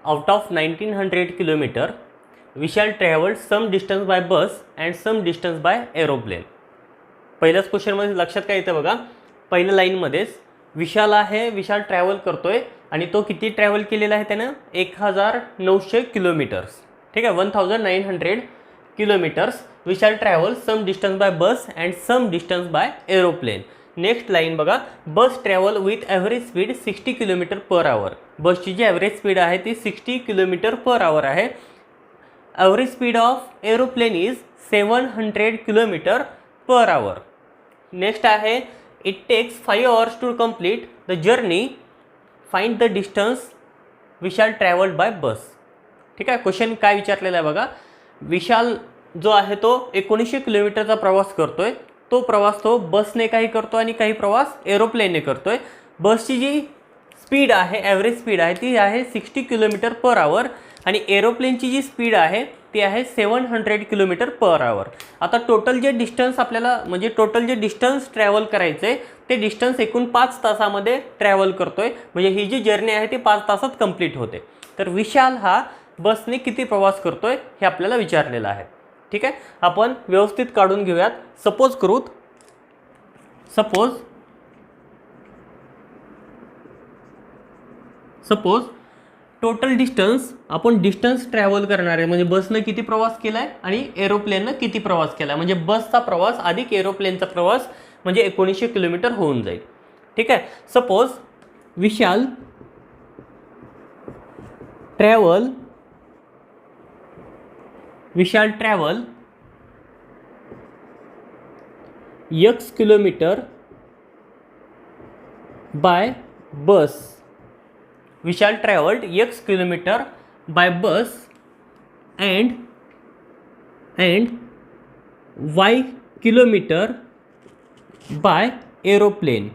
Out of 1900 kilometre we shall travel some distance by bus and some distance by aeroplane. पहिल्याच क्वेश्चनमध्ये लक्षात काय येतं बघा. पहिल्या लाईनमध्येच विशाल आहे, विशाल ट्रॅव्हल करतोय आणि तो किती ट्रॅव्हल केलेला आहे त्यानं 1900 किलोमीटर्स. ठीक आहे, 1900 kilometres. We shall travel some distance by bus and some distance by aeroplane. Next line बघा. Bus travel with average speed 60 kilometre per hour. बसची जी ॲव्हरेज स्पीड आहे ती 60 किलोमीटर पर आवर आहे. Average speed of aeroplane is 700 kilometre per hour. Next आहे it takes 5 hours to complete the journey. Find the distance Vishal travelled by bus. ठीक आहे, question काय विचारलेला आहे बघा. विशाल जो आहे तो 1900 किलोमीटरचा प्रवास करतोय. तो प्रवास तो बसने काही करतो आणि काही प्रवास एरोप्लेनने करतोय. बसची जी स्पीड आहे, ॲव्हरेज स्पीड आहे ती आहे 60 किलोमीटर पर आवर आणि एरोप्लेनची जी स्पीड आहे ती आहे 700 किलोमीटर पर आवर. आता टोटल जे डिस्टन्स आपल्याला म्हणजे टोटल जे डिस्टन्स ट्रॅव्हल करायचं आहे ते डिस्टन्स एकूण 5 तासामध्ये ट्रॅव्हल करतोय. म्हणजे ही जी जर्नी आहे ती 5 तासात कंप्लीट होते. तर विशाल हा बसने किती प्रवास करतोय हे आपल्याला विचारलेलं आहे. ठीक आहे, आपण व्यवस्थित काढून घेऊयात. सपोज करूत. सपोज टोटल डिस्टन्स आपण डिस्टन्स ट्रॅव्हल करणार आहे म्हणजे बसनं किती प्रवास केला आहे आणि एरोप्लेननं किती प्रवास केला आहे. म्हणजे बसचा प्रवास अधिक एरोप्लेनचा प्रवास म्हणजे 1900 किलोमीटर होऊन जाईल. ठीक आहे, suppose Vishal travel x kilometre by bus. Vishal travelled x kilometre by bus and y kilometre by aeroplane.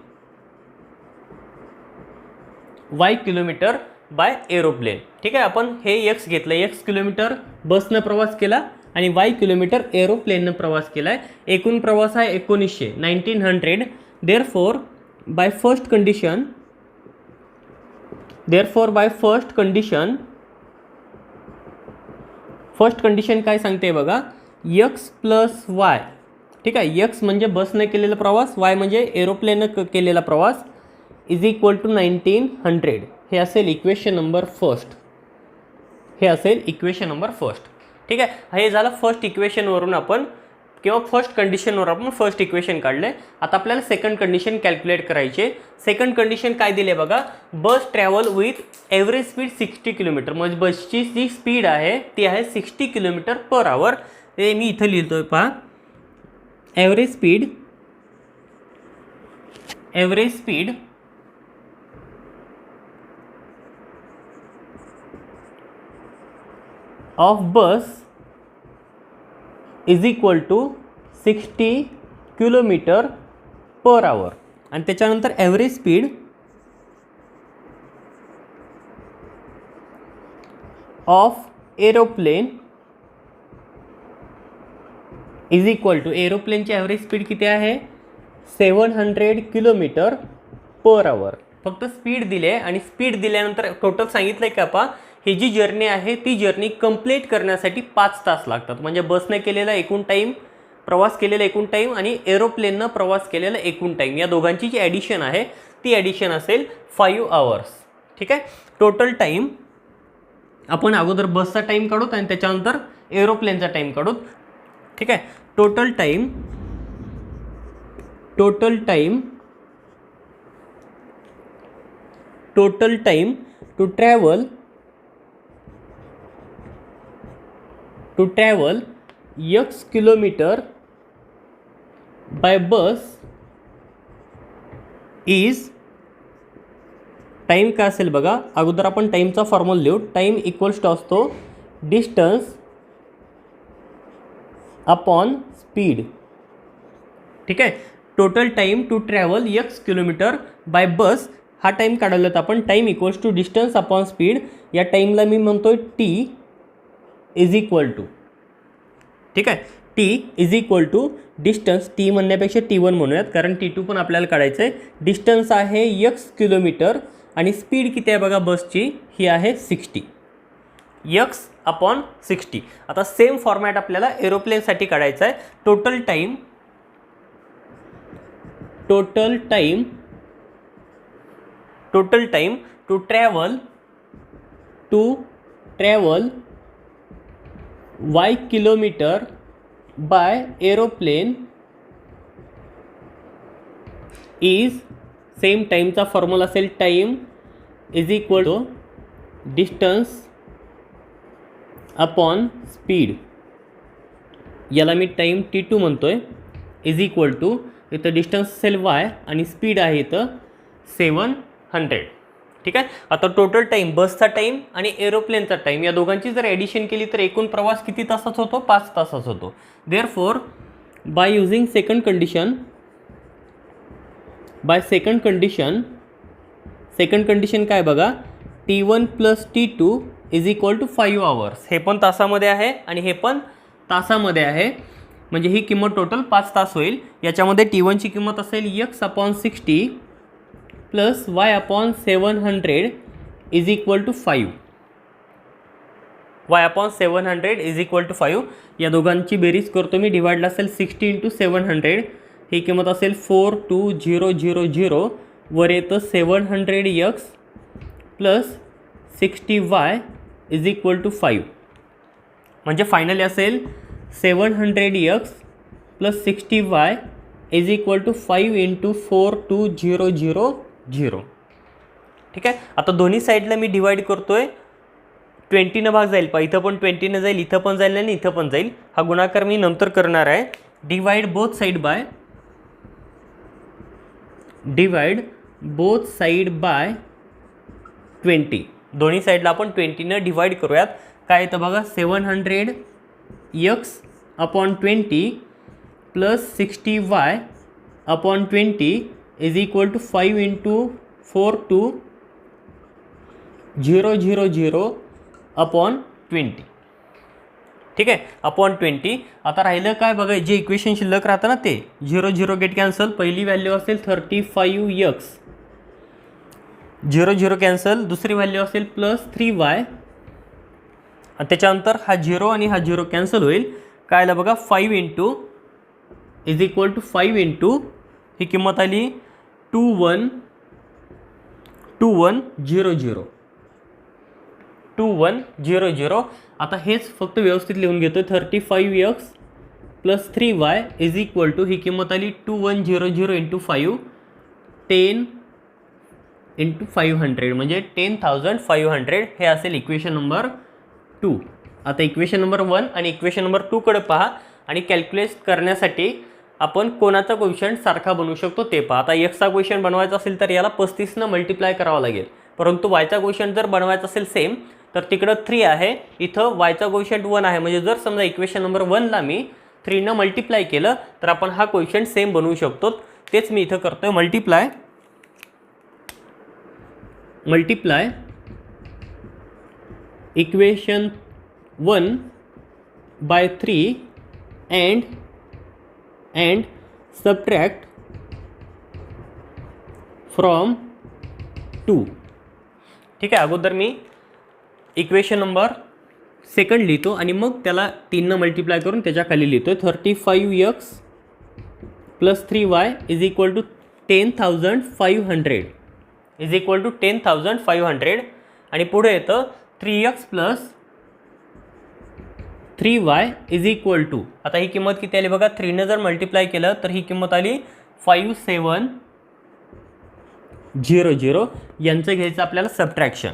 y kilometre by aeroplane. ठीक आहे, आपण हे x घेतलं. x किलोमीटर बसनं प्रवास केला आणि y किलोमीटर एरोप्लेननं प्रवास केला आहे. एकूण प्रवास आहे 1900. देअरफॉर बाय फर्स्ट कंडिशन काय सांगते बघा. x plus y. ठीक आहे, x म्हणजे बसनं केलेला प्रवास, y म्हणजे एरोप्लेननं केलेला प्रवास इज इक्वल टू 1900. हे असेल इक्वेशन नंबर फर्स्ट. ठीक आहे, हे झालं फर्स्ट इक्वेशनवरून आपण किंवा फर्स्ट कंडिशनवर आपण फर्स्ट इक्वेशन काढले. आता आपल्याला सेकंड कंडिशन कॅल्क्युलेट करायचे. सेकंड कंडिशन काय दिले बघा. Bus travel with average speed 60 kilometre. म्हणजे बसची जी स्पीड आहे ती आहे 60 किलोमीटर पर आवर. ते मी इथं लिहितोय पहा. Average speed of bus is equal to 60 kilometre per hour आणि त्याच्यानंतर average speed of aeroplane is equal to. एरोप्लेनची ॲव्हरेज स्पीड किती आहे 700 किलोमीटर पर आवर. फक्त स्पीड दिली आहे आणि स्पीड दिल्यानंतर टोटल सांगितलं आहे का पहा. ही जी जर्नी आहे ती जर्नी कंप्लीट करण्यासाठी 5 तास लागतात. म्हणजे बसने केलेला एकूण टाईम, प्रवास केलेला एकूण टाईम आणि एरोप्लेननं प्रवास केलेला एकूण टाईम या दोघांची जी ॲडिशन आहे ती ॲडिशन असेल 5 hours. ठीक आहे, टोटल टाईम आपण अगोदर बसचा टाईम काढूत आणि त्याच्यानंतर एरोप्लेनचा टाईम काढूत. ठीक आहे, total time to travel x kilometre by bus is, time काय असेल बघा, अगोदर आपण टाईमचा फॉर्म्युला लिहू. टाईम इक्वल्स टू असतो डिस्टन्स अपॉन स्पीड. ठीक आहे. Total time to travel x kilometre by bus, हा टाईम काढला तर आपण time equals to distance upon speed. या टाईमला मी म्हणतोय t इज इक्वल टू, ठीक आहे, t is equal to distance, t म्हणण्यापेक्षा t1 म्हणूयात कारण t2 पण आपल्याला काढायचं आहे. डिस्टन्स आहे x किलोमीटर आणि स्पीड किती आहे बघा बसची, ही आहे 60, x अपॉन 60. आता सेम फॉर्मॅट आपल्याला एरोप्लेनसाठी काढायचं आहे. Total time to travel y kilometre by aeroplane is, same टाईमचा फॉर्म्युला असेल time is equal to distance upon speed. याला मी टाईम t2 म्हणतोय, इज इक्वल टू, इथं डिस्टन्स असेल y आणि स्पीड आहे इथं 700. ठीक आहे. आता टोटल टाईम, बसचा टाईम आणि एरोप्लेनचा टाईम, या दोघांची जर ॲडिशन केली तर एकूण प्रवास किती तासाचा होतो, 5 तासाचा होतो. Therefore by using second condition काय बघा, t1 plus t2 is equal to 5 hours. हे पण तासामध्ये आहे आणि हे पण तासामध्ये आहे, म्हणजे ही किंमत टोटल 5 तास होईल. याच्यामध्ये t1ची किंमत असेल x upon 60 plus y upon 700 is equal to 5. y upon 700 is equal to 5. या दोघांची बेरीज करतो मी, डिवाइडला असेल 60 इंटू 700, ही किंमत असेल 42000. वर येतं 700x plus 60y is equal to 5. म्हणजे फायनली असेल 700x plus 60y is equal to 5 into 42000. ठीक आहे. आता दोन्ही साईडला मी डिवाइड करतोय, 20 भाग जाईल, इथं पण 20 जाईल, इथं पण जाईल आणि इथं पण जाईल. हा गुणाकार मी नंतर करणार आहे. Divide both side by 20. दोन्ही साईडला आपण 20 डिवाइड करूयात. काय येतं बघा, 700x upon 20 plus 60y upon 20 is equal to 5 into 42000 upon 20. ठीक आहे, अपॉन 20. आता राहिलं काय बघा, जे इक्वेशन शिल्लक राहतं ना ते 0 गेट कॅन्सल. पहिली व्हॅल्यू असेल 35x, 0 कॅन्सल. दुसरी व्हॅल्यू असेल प्लस 3y. त्याच्यानंतर हा 0 आणि हा 0 कॅन्सल होईल. काय आलं बघा, 5 into is equal to 5 into, ही किंमत आली 2100. आता हेच फक्त व्यवस्थित लिहून घेतो. 35x plus 3y is equal to, ही किंमत आली 2100 इंटू 5, 10 इंटू 500 म्हणजे 10,500. हे असेल इक्वेशन नंबर 2. आता इक्वेशन नंबर 1 आणि इक्वेशन नंबर 2 कडे पहा आणि कॅल्क्युलेट करण्यासाठी आपण कोणाचा क्वेश्चन सारखा बनवू शकतो ते पहा. आता एक्सचा क्वेश्चन बनवायचा असेल तर याला 35 मल्टिप्लाय करावा लागेल, परंतु वायचा क्वेश्चन जर बनवायचा असेल सेम तर तिकडं 3 आहे, इथं वायचा क्वेश्चन 1 आहे. म्हणजे जर समजा इक्वेशन नंबर 1ला मी 3 मल्टिप्लाय केलं तर आपण हा क्वेश्चन सेम बनवू शकतो. तेच मी इथं करतोय. Multiply equation 1 by 3 and subtract from 2. ठीक आहे. अगोदर मी इक्वेशन नंबर सेकंड लिहितो आणि मग त्याला 3 मल्टिप्लाय करून त्याच्या खाली लिहितो. 35x plus 3y is equal to 10,500 आणि पुढे येतं 3x plus 3y is equal to, आता ही किंमत किती आली बघा, 3ने जर मल्टिप्लाय केलं तर ही किंमत आली 5700. यांचं घ्यायचं आपल्याला सबट्रॅक्शन.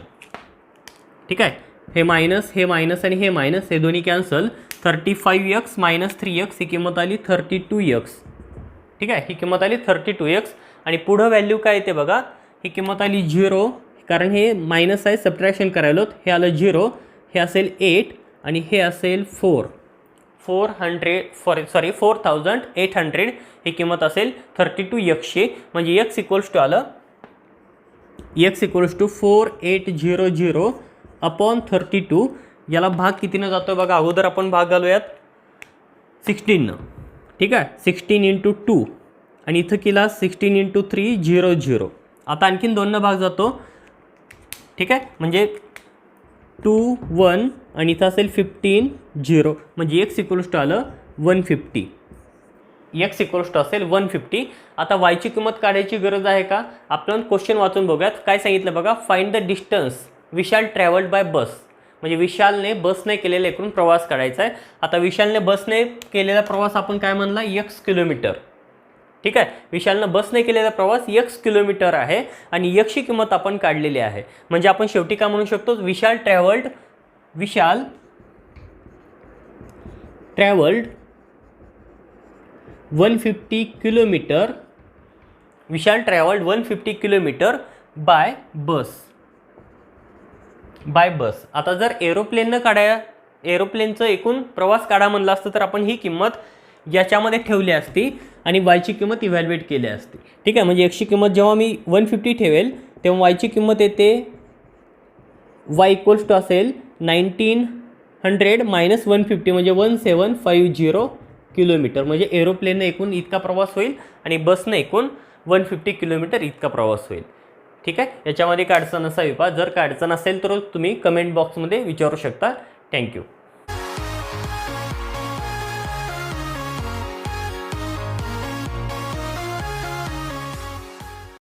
ठीक आहे, हे मायनस आणि हे मायनस, हे दोन्ही कॅन्सल. 35x मायनस 3x ही किंमत आली 32x. ठीक आहे, ही किंमत आली 32x. आणि पुढं व्हॅल्यू काय येते बघा, ही किंमत आली 0, कारण हे मायनस आहे, सबट्रॅक्शन करायला हे आलं 0, हे असेल 8 आणि हे असेल 4800. ही किंमत असेल 32x. म्हणजे x इक्वल्स टू आलं, x इक्वल्स टू 4800 अपॉन 32. याला भाग कितीनं जातो बघा, अगोदर आपण भाग घालूयात 16नं. ठीक आहे, 16 इंटू 2 आणि इथं केला 16 इंटू 3 00. आता आणखीन 2नं भाग जातो. ठीक आहे, म्हणजे 2 1 आणि इथं असेल 15 0. म्हणजे x इक्वल्स टू आलं 150. x इक्वल्स टू असेल 150. आता वायची किंमत काढायची गरज आहे का, आपण क्वेश्चन वाचून बघूयात. काय सांगितलं बघा, find the distance Vishal travelled by bus. म्हणजे विशालने बसने केलेला एकूण प्रवास काढायचा आहे. आता विशालने बसने केलेला प्रवास आपण काय म्हणला, x किलोमीटर. ठीक आहे, विशालनं बसने केलेला प्रवास x किलोमीटर आहे आणि x ची किंमत आपण काढलेली आहे. म्हणजे आपण शेवटी काय म्हणू शकतो, Vishal travelled 150 kilometre. Vishal travelled 150 kilometre by bus. आता जर एरोप्लेनचं एकूण प्रवास काढा म्हणलं असतं तर आपण ही किंमत याच्यामध्ये ठेवली असती आणि वायची किंमत इव्हॅल्युएट केली असती. ठीक आहे, म्हणजे एक्सची किंमत जेव्हा मी 150 ठेवेल तेव्हा वायची किंमत येते, y इक्वल्स टू असेल 1900 मायनस 150 म्हणजे 1750 किलोमीटर. म्हणजे एरोप्लेननं एकूण इतका प्रवास होईल आणि बसनं एकूण 150 किलोमीटर इतका प्रवास होईल. ठीक आहे, याच्यामध्ये काय अडचण असावी पहा. जर काय अडचण असेल तर तुम्ही कमेंट बॉक्समध्ये विचारू शकता. थँक्यू.